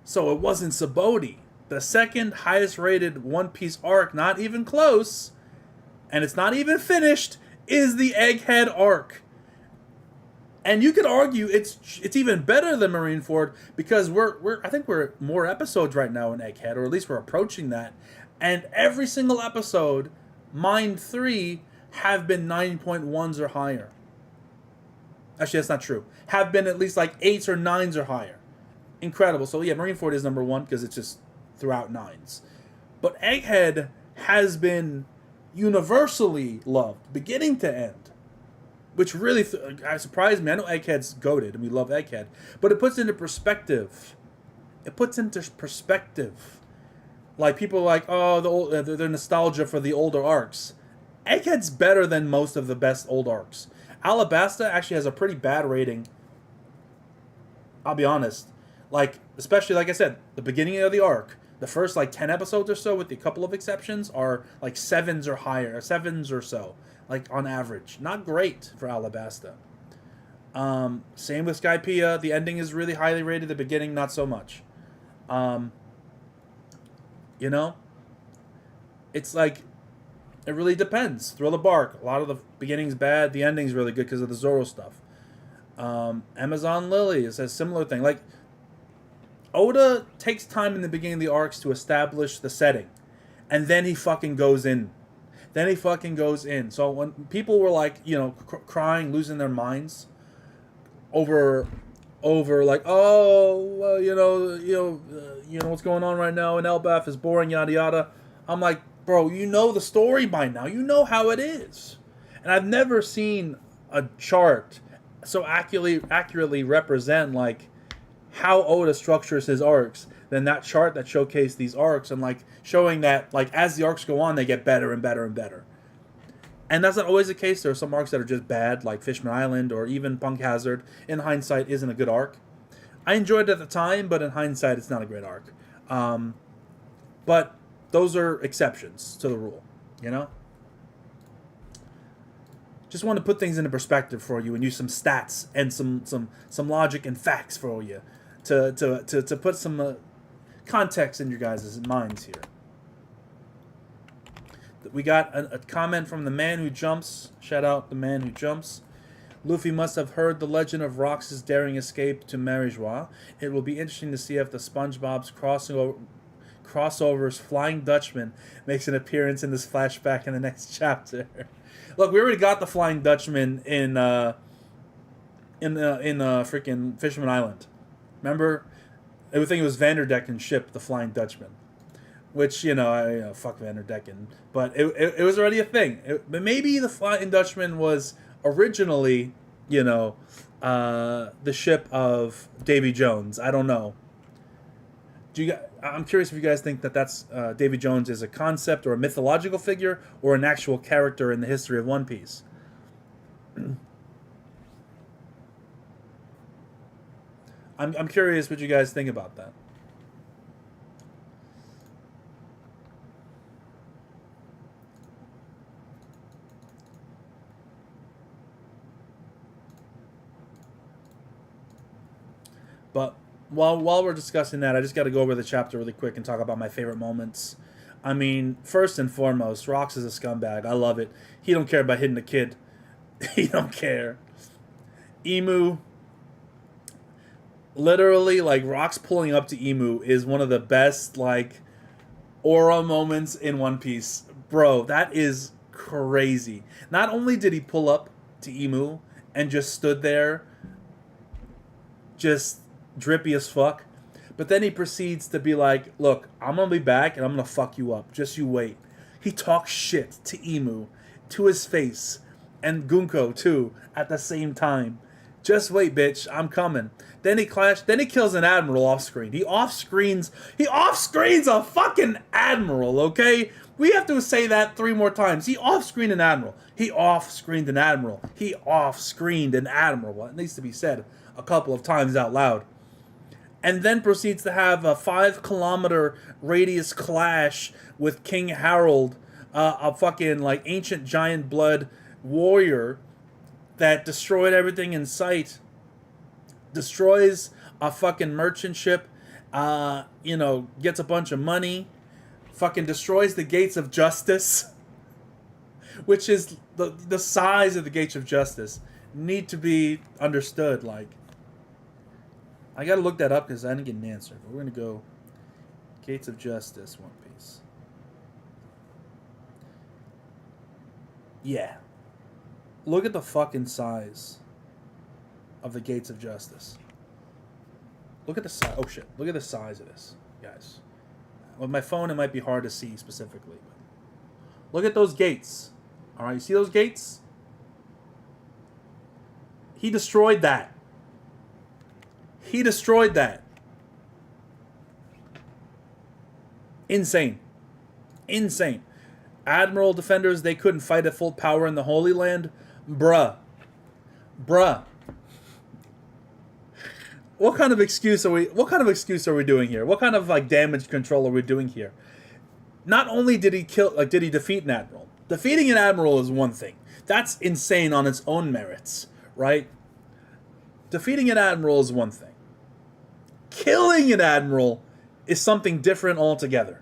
So it wasn't Sabaody. The second highest rated One Piece arc, not even close, and it's not even finished, is the Egghead arc. And you could argue it's even better than Marineford because I think we're more episodes right now in Egghead, or at least we're approaching that. And every single episode, mine 3 have been 9.1s or higher. Actually, that's not true. Have been at least like 8s or 9s or higher. Incredible. So yeah, Marineford is number 1 because it's just throughout 9s. But Egghead has been universally loved, beginning to end. Which really surprised me. I know Egghead's goated, and we love Egghead. But it puts into perspective. It puts into perspective. Like, people are like, oh, their nostalgia for the older arcs. Egghead's better than most of the best old arcs. Alabasta actually has a pretty bad rating. I'll be honest. Like, especially, like I said, the beginning of the arc. The first, 10 episodes or so, with a couple of exceptions, are, 7s or higher. 7s or so. On average. Not great for Alabasta. Same with Skypiea. The ending is really highly rated. The beginning, not so much. It's it really depends. Thriller Bark. A lot of the beginning's bad. The ending's really good because of the Zoro stuff. Amazon Lily says similar thing. Oda takes time in the beginning of the arcs to establish the setting. And then he fucking goes in. So when people were crying, losing their minds over what's going on right now in Elbaf is boring, yada yada. I'm like, bro, you know the story by now. You know how it is. And I've never seen a chart so accurately represent how Oda structures his arcs than that chart that showcased these arcs and showing that as the arcs go on they get better and better and better. And that's not always the case. There are some arcs that are just bad, like Fishman Island or even Punk Hazard. In hindsight, isn't a good arc. I enjoyed it at the time, but in hindsight, it's not a great arc. But those are exceptions to the rule, Just want to put things into perspective for you and use some stats and some logic and facts for you to put some context in your guys' minds here. We got a comment from the man who jumps. Shout out the man who jumps. Luffy must have heard the legend of Rox's daring escape to Marijois. It will be interesting to see if the SpongeBob's crossovers Flying Dutchman makes an appearance in this flashback in the next chapter. Look, we already got the Flying Dutchman in freaking Fishman Island. Remember? I would think it was Vanderdecken's ship, the Flying Dutchman. Which, fuck Vanderdecken. But it was already a thing. But maybe the Flying Dutchman was originally, the ship of Davy Jones. I don't know. I'm curious if you guys think that's Davy Jones is a concept or a mythological figure or an actual character in the history of One Piece. I'm curious what you guys think about that. But while we're discussing that, I just got to go over the chapter really quick and talk about my favorite moments. I mean, first and foremost, Rox is a scumbag. I love it. He don't care about hitting a kid. He don't care. Emu, literally, Rox pulling up to Emu is one of the best, aura moments in One Piece. Bro, that is crazy. Not only did he pull up to Emu and just stood there, just drippy as fuck, but then he proceeds to be like, look, I'm gonna be back and I'm gonna fuck you up, just you wait. He talks shit to Emu, to his face, and Gunko too, at the same time. Just wait, bitch, I'm coming. Then he kills an admiral off screen. He off screens a fucking admiral, okay? We have to say that 3 more times. He off screened an admiral. He off screened an admiral. He off screened an admiral. Well, it needs to be said a couple of times out loud. And then proceeds to have a 5-kilometer radius clash with King Harold, a fucking ancient giant blood warrior that destroyed everything in sight. Destroys a fucking merchant ship, gets a bunch of money, fucking destroys the Gates of Justice, which is the size of the Gates of Justice need to be understood. Like, I gotta look that up because I didn't get an answer. But we're gonna go Gates of Justice, One Piece. Yeah. Look at the fucking size of the Gates of Justice. Look at the size. Oh shit! Look at the size of this, guys. With my phone, it might be hard to see specifically. But look at those gates. All right, you see those gates? He destroyed that. He destroyed that. Insane. Insane. Admiral defenders, they couldn't fight at full power in the Holy Land. Bruh. What kind of excuse are we doing here? What kind of like damage control are we doing here? Not only did he defeat an admiral. Defeating an admiral is one thing. That's insane on its own merits, right? Defeating an admiral is one thing. Killing an admiral is something different altogether.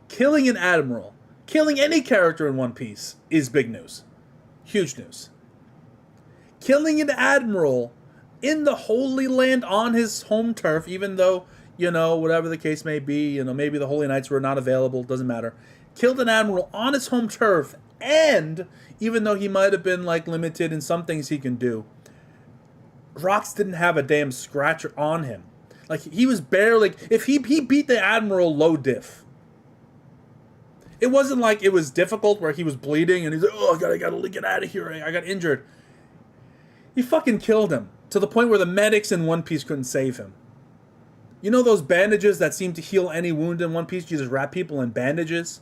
Killing an admiral, killing any character in One Piece is big news. Huge news. Killing an admiral in the Holy Land on his home turf, even though, whatever the case may be, maybe the Holy Knights were not available, doesn't matter. Killed an admiral on his home turf, and even though he might have been like limited in some things he can do, Rocks didn't have a damn scratcher on him. Like, he was barely, if he beat the admiral low diff. It wasn't like it was difficult where he was bleeding and he's like, oh, I gotta get out of here, I got injured. He fucking killed him. To the point where the medics in One Piece couldn't save him. You know those bandages that seem to heal any wound in One Piece? You just wrap people in bandages?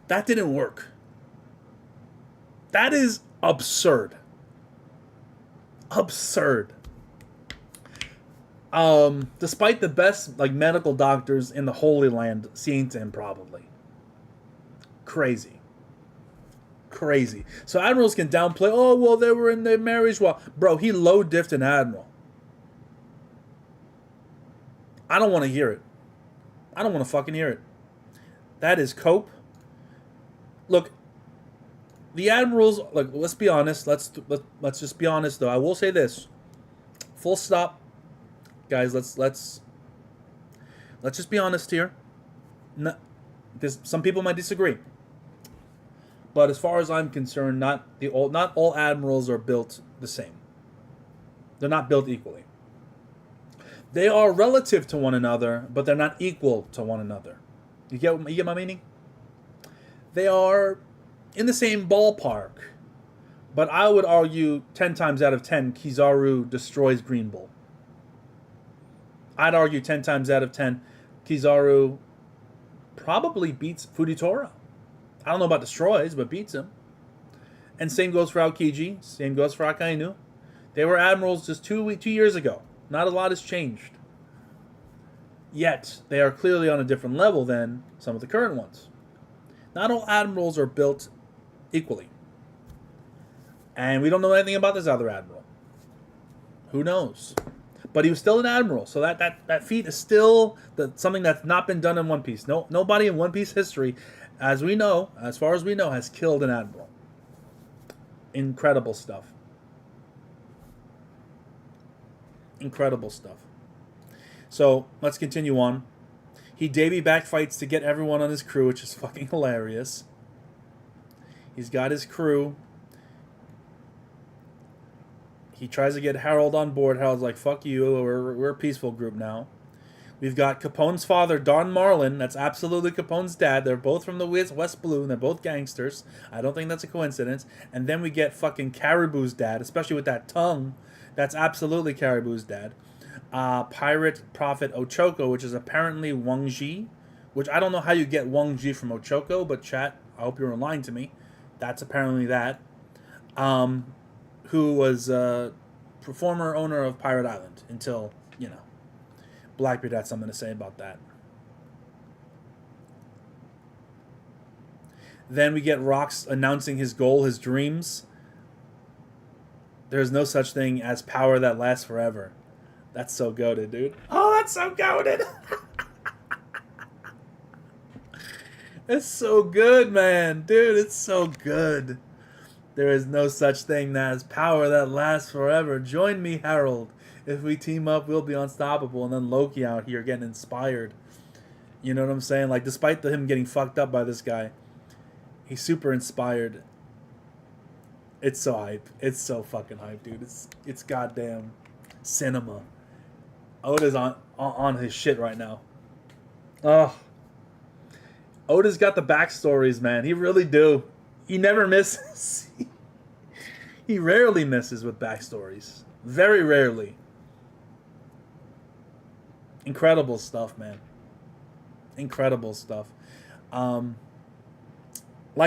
That didn't work. That is absurd. Absurd. Despite the best medical doctors in the Holy Land seeing to him probably. Crazy. So admirals can downplay, oh, well, they were in their marriage. Well, bro, he low-diffed an admiral. I don't want to hear it. I don't want to fucking hear it. That is cope. Look, the admirals, let's be honest. Let's just be honest, though. I will say this. Full stop. Guys, let's just be honest here. Because some people might disagree. But as far as I'm concerned, not all admirals are built the same. They're not built equally. They are relative to one another, but they're not equal to one another. You get my meaning? They are in the same ballpark, but I would argue 10 times out of 10, Kizaru destroys Green Bull. I'd argue 10 times out of 10, Kizaru probably beats Fujitora. I don't know about destroys, but beats him. And same goes for Aokiji. Same goes for Akainu. They were admirals just 2 years ago. Not a lot has changed. Yet, they are clearly on a different level than some of the current ones. Not all admirals are built equally. And we don't know anything about this other admiral. Who knows? But he was still an admiral, so that feat is still something that's not been done in One Piece. Nobody in One Piece history, as far as we know, has killed an admiral. Incredible stuff. Incredible stuff. So, let's continue on. He Davy backfights to get everyone on his crew, which is fucking hilarious. He's got his crew. He tries to get Harold on board. Harold's like, fuck you, we're a peaceful group now. We've got Capone's father, Don Marlin. That's absolutely Capone's dad. They're both from the West Blue, and they're both gangsters. I don't think that's a coincidence. And then we get fucking Caribou's dad, especially with that tongue. That's absolutely Caribou's dad. Pirate Prophet Ochoko, which is apparently Wang Ji, which I don't know how you get Wang Ji from Ochoko, but chat, I hope you're lying to me. That's apparently that. Who was former owner of Pirate Island until, Blackbeard had something to say about that. Then we get Rocks announcing his goal, his dreams. There's no such thing as power that lasts forever. That's so goated, dude. Oh, that's so goated. It's so good, man. Dude, it's so good. There is no such thing as power that lasts forever. Join me, Harold. If we team up, we'll be unstoppable. And then Loki out here getting inspired. You know what I'm saying? Like, despite him getting fucked up by this guy, he's super inspired. It's so hype. It's so fucking hype, dude. It's goddamn cinema. Oda's on his shit right now. Oh. Oda's got the backstories, man. He really do. He never misses. He rarely misses with backstories. Very rarely. Incredible stuff, man. Incredible stuff. Like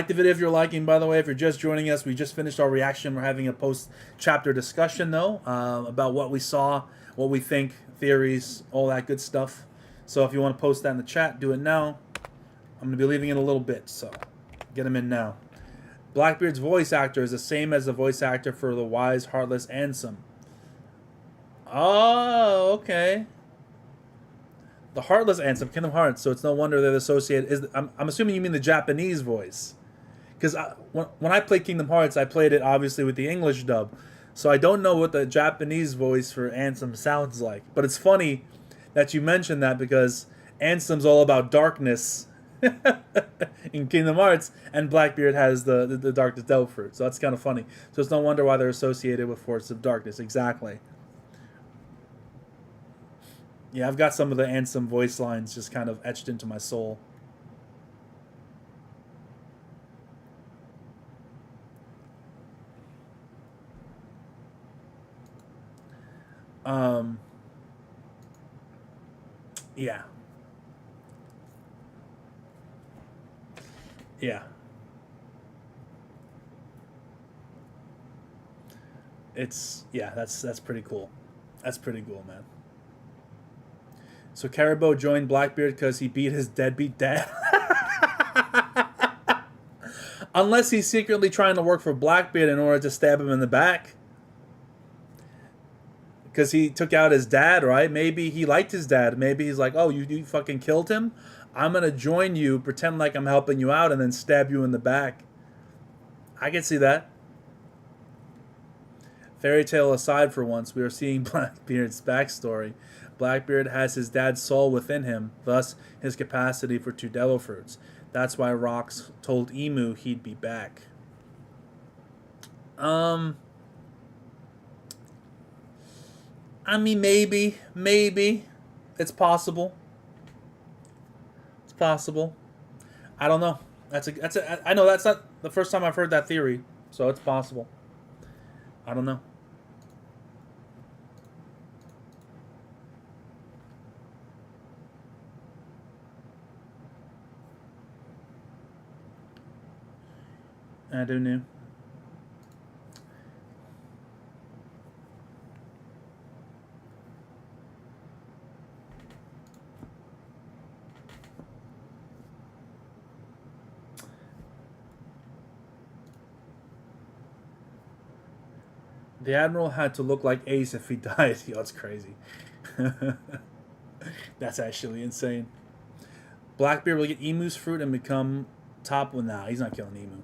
the video if you're liking, by the way. If you're just joining us, we just finished our reaction. We're having a post-chapter discussion, though, about what we saw, what we think, theories, all that good stuff. So if you want to post that in the chat, do it now. I'm going to be leaving it a little bit, so get them in now. Blackbeard's voice actor is the same as the voice actor for the wise, heartless Ansem. Oh, okay. The heartless Ansem, Kingdom Hearts, so it's no wonder they're associated. I'm assuming you mean the Japanese voice. Because when I played Kingdom Hearts, I played it obviously with the English dub. So I don't know what the Japanese voice for Ansem sounds like. But it's funny that you mentioned that because Ansem's all about darkness in Kingdom Hearts, and Blackbeard has the Darkness Devil Fruit. So that's kind of funny. So it's no wonder why they're associated with Force of Darkness. Exactly. Yeah, I've got some of the Ansem voice lines just kind of etched into my soul. Yeah. Yeah. That's pretty cool. That's pretty cool, man. So Caribou joined Blackbeard because he beat his deadbeat dad. Unless he's secretly trying to work for Blackbeard in order to stab him in the back. Because he took out his dad, right? Maybe he liked his dad. Maybe he's like, oh, you fucking killed him? I'm going to join you, pretend like I'm helping you out, and then stab you in the back. I can see that. Fairy tale aside for once, we are seeing Blackbeard's backstory. Blackbeard has his dad's soul within him, thus his capacity for 2 Devil Fruits. That's why Rox told Emu he'd be back. I mean, maybe. It's possible. It's possible. I don't know. I know that's not the first time I've heard that theory, so it's possible. I don't know. I don't know. The Admiral had to look like Ace if he died. Yo, that's crazy. That's actually insane. Blackbeard will get Emu's fruit and become top. Well, nah, he's not killing Emu.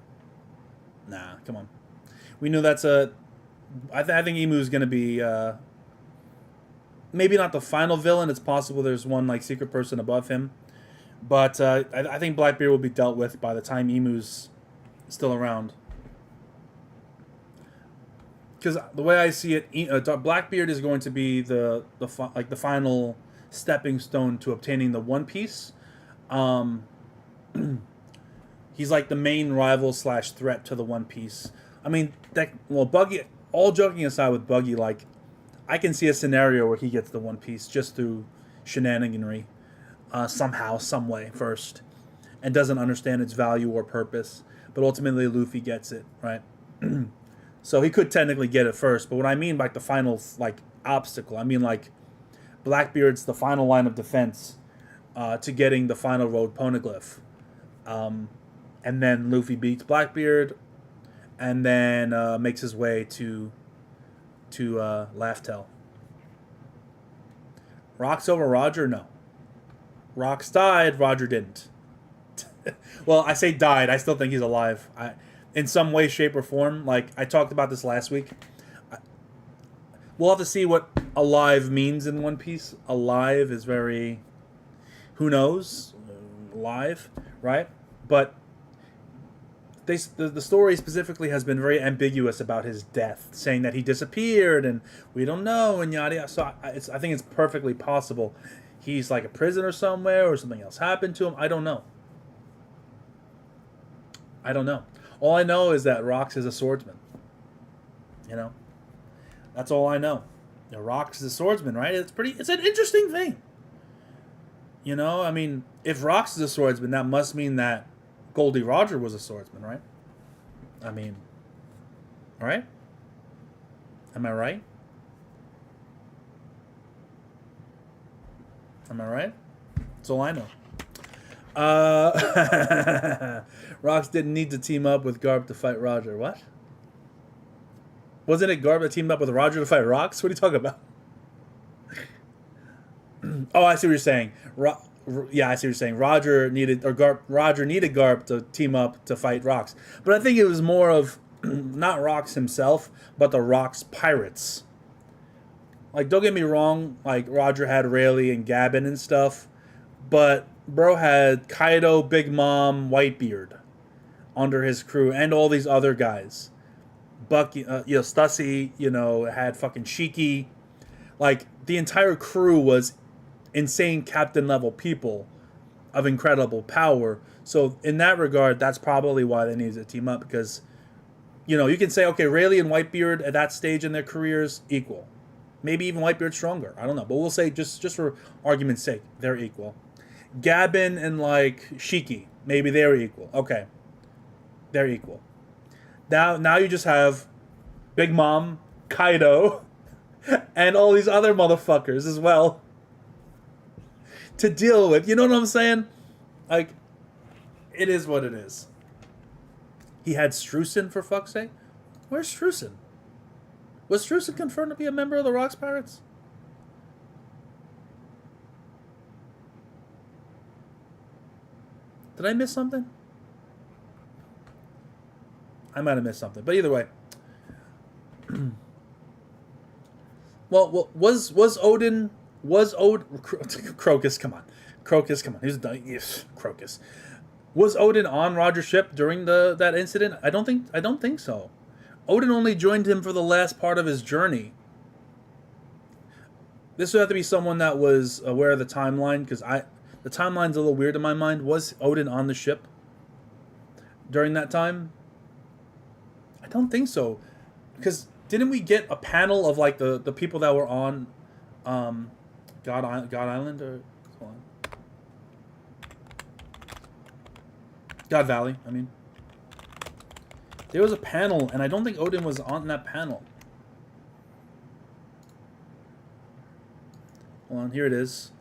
Nah, come on. We knew that's a... I think Emu's going to be... maybe not the final villain. It's possible there's one like secret person above him. But I think Blackbeard will be dealt with by the time Emu's still around. Because the way I see it, Blackbeard is going to be the final stepping stone to obtaining the One Piece. He's like the main rival / threat to the One Piece. I mean, Buggy. All joking aside with Buggy, like I can see a scenario where he gets the One Piece just through shenaniganry, somehow, some way first, and doesn't understand its value or purpose. But ultimately, Luffy gets it, right? So he could technically get it first, but what I mean by the final obstacle, I mean like Blackbeard's the final line of defense to getting the final road poneglyph, and then Luffy beats Blackbeard, and then makes his way to Laugh-Tell. Rox over Roger? No. Rox died. Roger didn't. Well, I say died. I still think he's alive. in some way, shape, or form. Like I talked about this last week. We'll have to see what alive means in One Piece. Alive is very, who knows, alive, right? But the story specifically has been very ambiguous about his death, saying that he disappeared and we don't know and yada yada. So I think it's perfectly possible he's like a prisoner somewhere or something else happened to him. I don't know. All I know is that Rox is a swordsman. You know, that's all I know. Rox is a swordsman, right? It's an interesting thing. You know, I mean, if Rox is a swordsman, that must mean that Goldie Roger was a swordsman, right? I mean, right? Am I right? Am I right? That's all I know. Rox didn't need to team up with Garp to fight Roger. What? Wasn't it Garp that teamed up with Roger to fight Rox? What are you talking about? Oh, I see what you're saying. Yeah, I see what you're saying. Roger needed Garp to team up to fight Rox. But I think it was more of not Rox himself, but the Rox pirates. Like, don't get me wrong, like Roger had Rayleigh and Gabin and stuff, but bro had Kaido, Big Mom, Whitebeard under his crew, and all these other guys. Bucky, Stussy, had fucking Shiki. Like, the entire crew was insane captain level people of incredible power. So in that regard, that's probably why they needed to team up, because you can say, okay, Rayleigh and Whitebeard at that stage in their careers equal. Maybe even Whitebeard stronger. I don't know, but we'll say just for argument's sake, they're equal. Gabin and like Shiki, maybe they're equal. Okay, they're equal. Now you just have Big Mom, Kaido, and all these other motherfuckers as well to deal with. You know what I'm saying? Like, it is what it is. He had Streusen, for fuck's sake. Where's Streusen? Was Streusen confirmed to be a member of the Rox Pirates? Did I miss something? I might have missed something. But either way. Well, was Odin... Crocus, come on. He's done. Yes, Crocus. Was Odin on Roger's ship during that incident? I don't think so. Odin only joined him for the last part of his journey. This would have to be someone that was aware of the timeline, because the timeline's a little weird in my mind. Was Odin on the ship during that time? I don't think so, because didn't we get a panel of like the people that were on God Island, or hold on, God Valley? I mean, there was a panel, and I don't think Odin was on that panel. Hold on, here it is.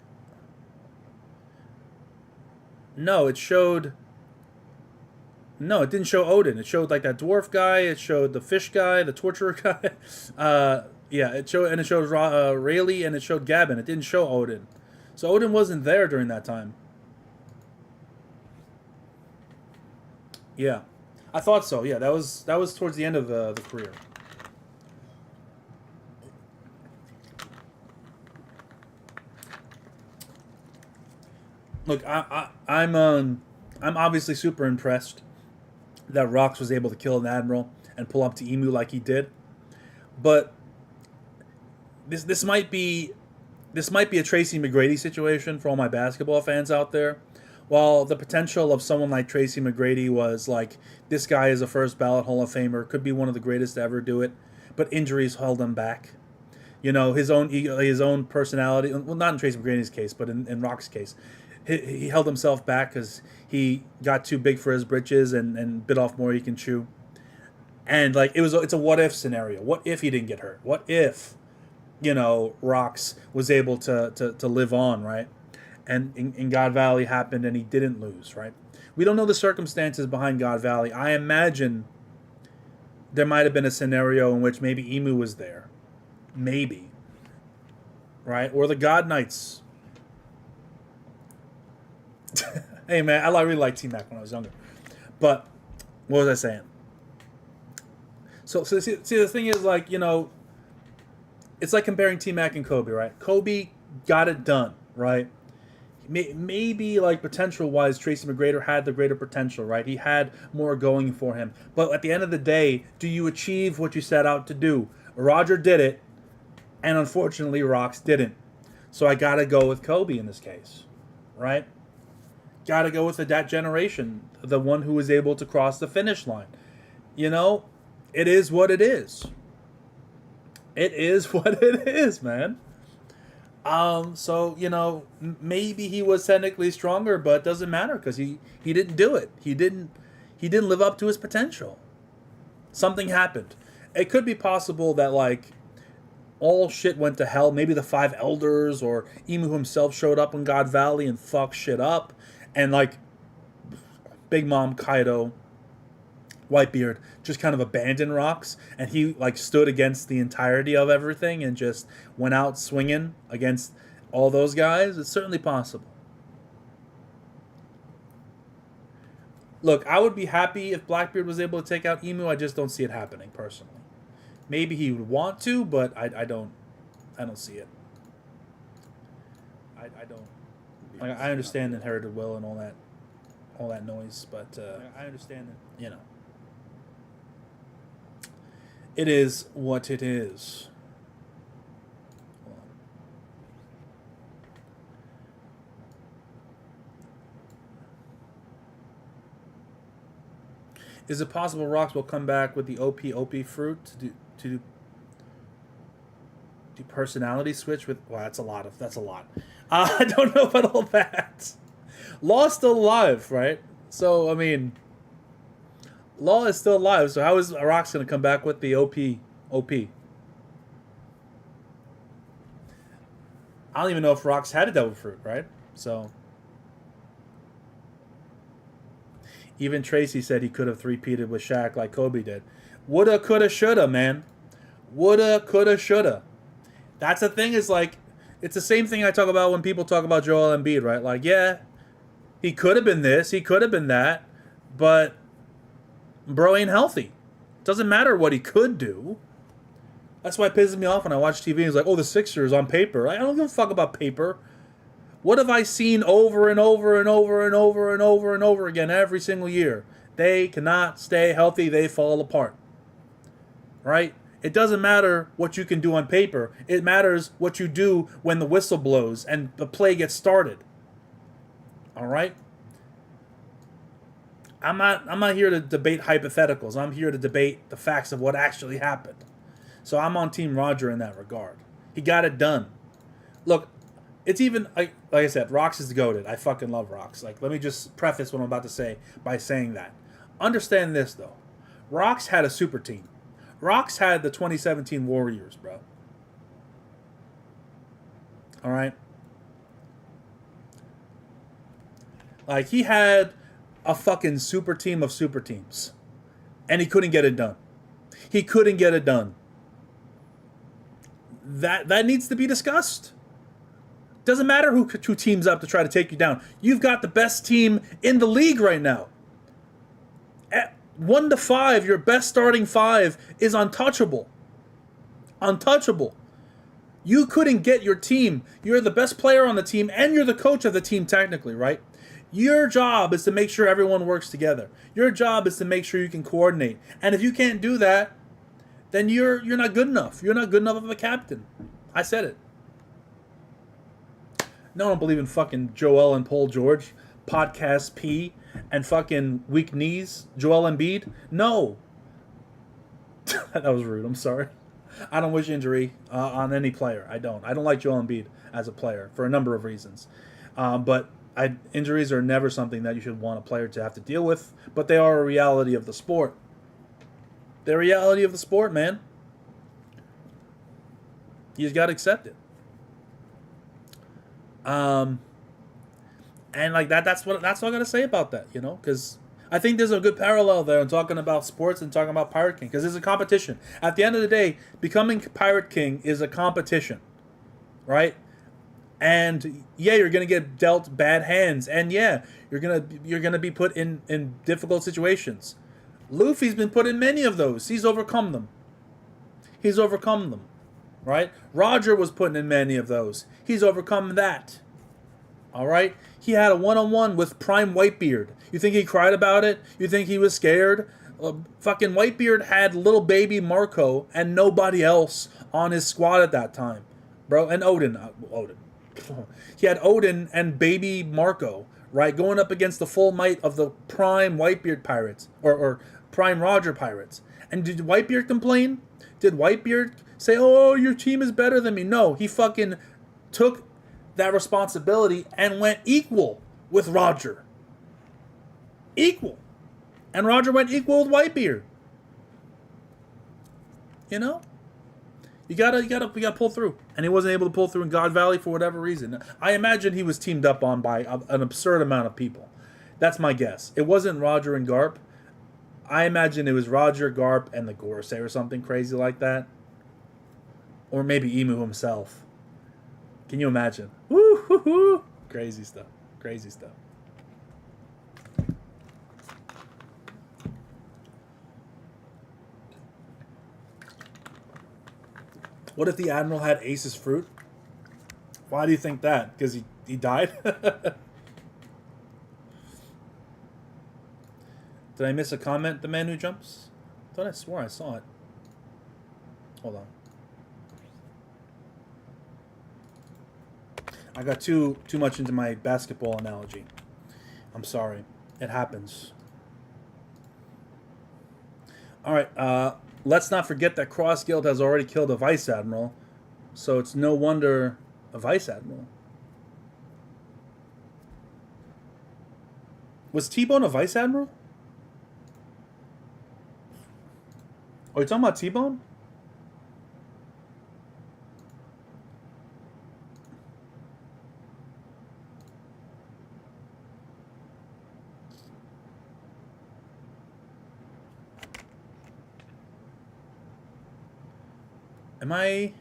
No, it didn't show Odin. It showed like that dwarf guy. It showed the fish guy, the torturer guy. Yeah, it showed Rayleigh, and it showed Gabin. It didn't show Odin. So Odin wasn't there during that time. Yeah, I thought so. Yeah, that was towards the end of the career. Look, I'm obviously super impressed that Rox was able to kill an admiral and pull up to Emu like he did, but this might be a Tracy McGrady situation for all my basketball fans out there. While the potential of someone like Tracy McGrady was like, this guy is a first ballot Hall of Famer, could be one of the greatest to ever do it, but injuries held him back. His own ego, his own personality. Well, not in Tracy McGrady's case, but in Rock's case, he held himself back because he got too big for his britches and bit off more he can chew. And like it's a what if scenario. What if he didn't get hurt? What if, Rox was able to live on, right? And in God Valley happened and he didn't lose, right? We don't know the circumstances behind God Valley. I imagine there might have been a scenario in which maybe Emu was there. Maybe. Right? Or the God Knights. Hey, man, I really liked T-Mac when I was younger. But, what was I saying? So see, the thing is, like, it's like comparing T Mac and Kobe, right? Kobe got it done, right? Maybe like potential wise, Tracy McGrady had the greater potential, right? He had more going for him. But at the end of the day, do you achieve what you set out to do? Roger did it, and unfortunately, Rocks didn't. So I gotta go with Kobe in this case, right? Gotta go with that generation, the one who was able to cross the finish line. It is what it is. It is what it is, man. So maybe he was technically stronger, but it doesn't matter because he didn't do it. He didn't live up to his potential. Something happened. It could be possible that like all shit went to hell. Maybe the five elders or Emu himself showed up in God Valley and fucked shit up, and like Big Mom Kaido, Whitebeard, just kind of abandoned Rocks, and he like stood against the entirety of everything and just went out swinging against all those guys. It's certainly possible. Look, I would be happy if Blackbeard was able to take out Emu. I just don't see it happening personally. Maybe he would want to, but I don't see it. I don't. Like, I understand inherited will and all that noise, but I understand that it is what it is. Is it possible Rocks will come back with the OP fruit to do personality switch with? Well, that's a lot. I don't know about all that. Law's still alive, right? So I mean, Law is still alive. So how is Rocks going to come back with the OP? I don't even know if Rocks had a devil fruit, right? So even Tracy said he could have three-peated with Shaq like Kobe did. Woulda, coulda, shoulda, man. Woulda, coulda, shoulda. That's the thing, is like, it's the same thing I talk about when people talk about Joel Embiid, right? Like, yeah, he could have been this, he could have been that, but bro ain't healthy. Doesn't matter what he could do. That's why it pisses me off when I watch TV and it's like, oh, the Sixers on paper. I don't give a fuck about paper. What have I seen over and over and over and over and over and over again every single year? They cannot stay healthy. They fall apart. Right? It doesn't matter what you can do on paper. It matters what you do when the whistle blows and the play gets started. All right? I'm not here to debate hypotheticals. I'm here to debate the facts of what actually happened. So I'm on Team Roger in that regard. He got it done. Look, it's even, like I said, Rocks is goated. I fucking love Rocks. Like, let me just preface what I'm about to say by saying that. Understand this, though. Rocks had a super team. Rocks had the 2017 Warriors, bro. All right? Like, he had a fucking super team of super teams. And he couldn't get it done. He couldn't get it done. That needs to be discussed. Doesn't matter who teams up to try to take you down. You've got the best team in the league right now. At 1 to 5, your best starting 5 is untouchable. Untouchable. You couldn't get your team. You're the best player on the team, and you're the coach of the team technically, right? Your job is to make sure everyone works together. Your job is to make sure you can coordinate. And if you can't do that, then you're not good enough. You're not good enough of a captain. I said it. No, I don't believe in fucking Joel and Paul George, Podcast P, and fucking weak knees, Joel Embiid. No. That was rude. I'm sorry. I don't wish injury on any player. I don't. I don't like Joel Embiid as a player for a number of reasons. But injuries are never something that you should want a player to have to deal with. But they are a reality of the sport. They're a reality of the sport, man. You just got to accept it. And like that's what I gotta say about that, because I think there's a good parallel there in talking about sports and talking about Pirate King, because there's a competition. At the end of the day, becoming Pirate King is a competition, right? And yeah, you're gonna get dealt bad hands, and yeah, you're gonna be put in difficult situations. Luffy's been put in many of those. He's overcome them. He's overcome them, right? Roger was put in many of those. He's overcome that. All right? He had a one-on-one with Prime Whitebeard. You think he cried about it? You think he was scared? Fucking Whitebeard had little baby Marco and nobody else on his squad at that time, bro. And Odin. He had Odin and baby Marco, right, going up against the full might of the Prime Whitebeard pirates, or Prime Roger pirates. And did Whitebeard complain? Did Whitebeard say, "Oh, your team is better than me"? No, he fucking took that responsibility and went equal with Roger. Equal. And Roger went equal with Whitebeard. You know? You gotta pull through. And he wasn't able to pull through in God Valley for whatever reason. I imagine he was teamed up on by an absurd amount of people. That's my guess. It wasn't Roger and Garp. I imagine it was Roger, Garp, and the Gorsei or something crazy like that. Or maybe Emu himself. Can you imagine? Woo, hoo, hoo. Crazy stuff. Crazy stuff. What if the Admiral had Ace's fruit? Why do you think that? Because he died? Did I miss a comment? The man who jumps? I thought I swore I saw it. Hold on. I got too much into my basketball analogy. I'm sorry. It happens. Alright, let's not forget that Cross Guild has already killed a Vice Admiral, so it's no wonder a Vice Admiral. Was T-Bone a Vice Admiral? Are you talking about T-Bone? Am I...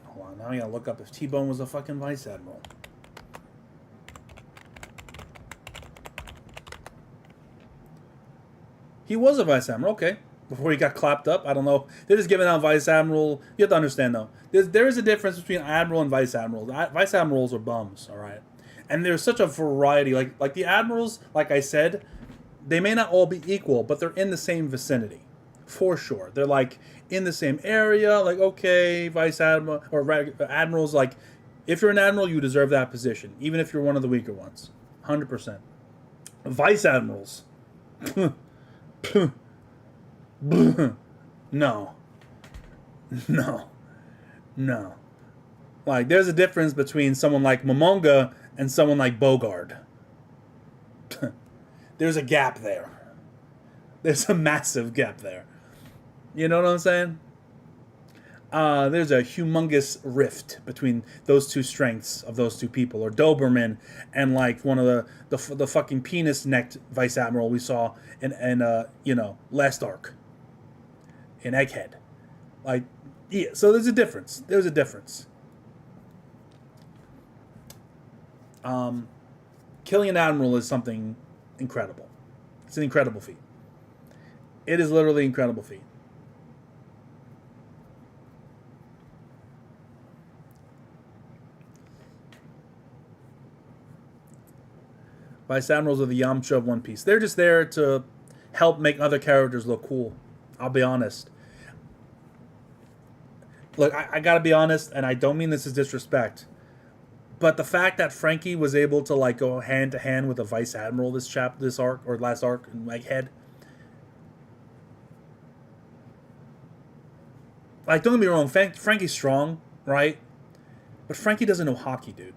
Hold on, now I gotta look up if T-Bone was a fucking Vice Admiral. He was a Vice Admiral, okay. Before he got clapped up, I don't know. They're just giving out Vice Admiral. You have to understand, though. There is a difference between Admiral and Vice Admiral. Vice Admirals are bums, alright? And there's such a variety. Like the Admirals, like I said, they may not all be equal, but they're in the same vicinity. For sure. They're like in the same area, like, okay, Vice Admiral, or Admirals, like, if you're an Admiral, you deserve that position, even if you're one of the weaker ones. 100%. Vice Admirals. No. No. No. Like, there's a difference between someone like Momonga and someone like Bogard. There's a gap there. There's a massive gap there. You know what I'm saying? There's a humongous rift between those two strengths of those two people. Or Doberman and, like, one of the fucking penis-necked Vice Admiral we saw in you know, last arc. In Egghead. Like, yeah, so there's a difference. There's a difference. Killing an Admiral is something incredible. It's an incredible feat. It is literally an incredible feat. Vice Admirals are the Yamcha of One Piece. They're just there to help make other characters look cool. I'll be honest. Look, I gotta be honest, and I don't mean this as disrespect, but the fact that Frankie was able to, like, go hand to hand with a Vice Admiral this arc, or last arc, in Egghead. Like, don't get me wrong, Frankie's strong, right? But Frankie doesn't know hockey, dude.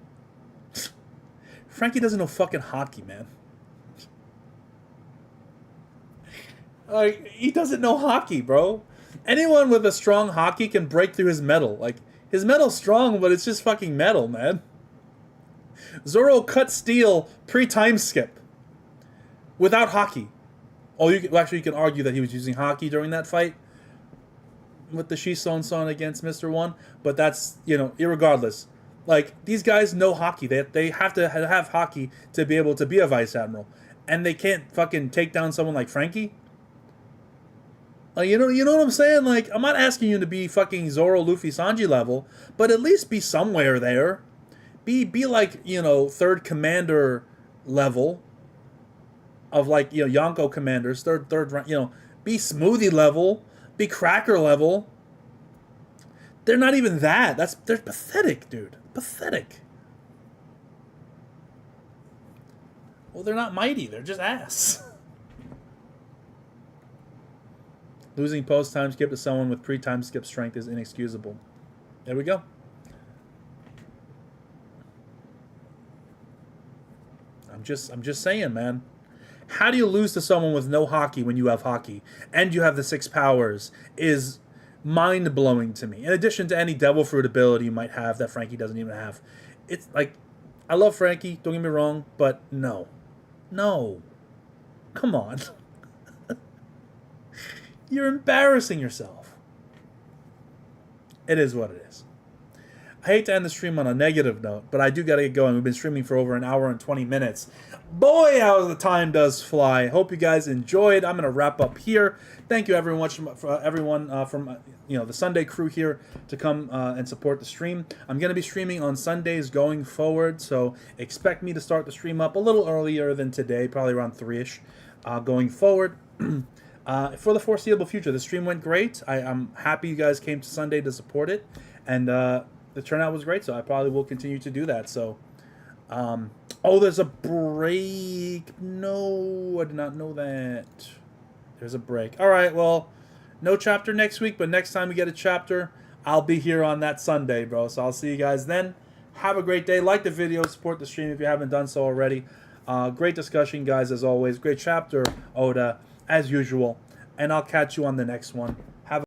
Frankie doesn't know fucking hockey, man. Like, he doesn't know hockey, bro. Anyone with a strong hockey can break through his metal. Like, his metal's strong, but it's just fucking metal, man. Zoro cut steel pre-time skip. Without hockey. Oh, actually, you can argue that he was using hockey during that fight. With the Shison-san against Mr. One. But that's, you know, irregardless. Like, these guys know hockey. They have to have hockey to be able to be a Vice Admiral. and they can't fucking take down someone like Frankie? Like, you know what I'm saying? Like, I'm not asking you to be fucking Zoro, Luffy, Sanji level, but at least be somewhere there. Be like, you know, third commander level of, like, you know, Yonko commanders, third, you know, be Smoothie level, be Cracker level. They're not even that. They're pathetic, dude. Pathetic. Well, they're not mighty. They're just ass. Losing post time skip to someone with pre-time skip strength is inexcusable. There we go. I'm just saying, man. How do you lose to someone with no hockey when you have hockey and you have the 6 powers is mind-blowing to me. In addition to any devil fruit ability you might have that Frankie doesn't even have. It's like, I love Frankie, don't get me wrong, but no. No. Come on. You're embarrassing yourself. It is what it is. I hate to end the stream on a negative note, but I do got to get going. We've been streaming for over an hour and 20 minutes. Boy, how the time does fly. Hope you guys enjoyed. I'm going to wrap up here. Thank you everyone from you know, the Sunday crew here to come and support the stream. I'm going to be streaming on Sundays going forward, so expect me to start the stream up a little earlier than today, probably around 3-ish going forward. For the foreseeable future, the stream went great. I'm happy you guys came to Sunday to support it, and the turnout was great, so I probably will continue to do that. So, oh, there's a break. No, I did not know that. There's a break. All right, well, no chapter next week, but next time we get a chapter, I'll be here on that Sunday, bro. So I'll see you guys then. Have a great day. Like the video, support the stream if you haven't done so already. Great discussion, guys, as always. Great chapter, Oda, as usual. And I'll catch you on the next one.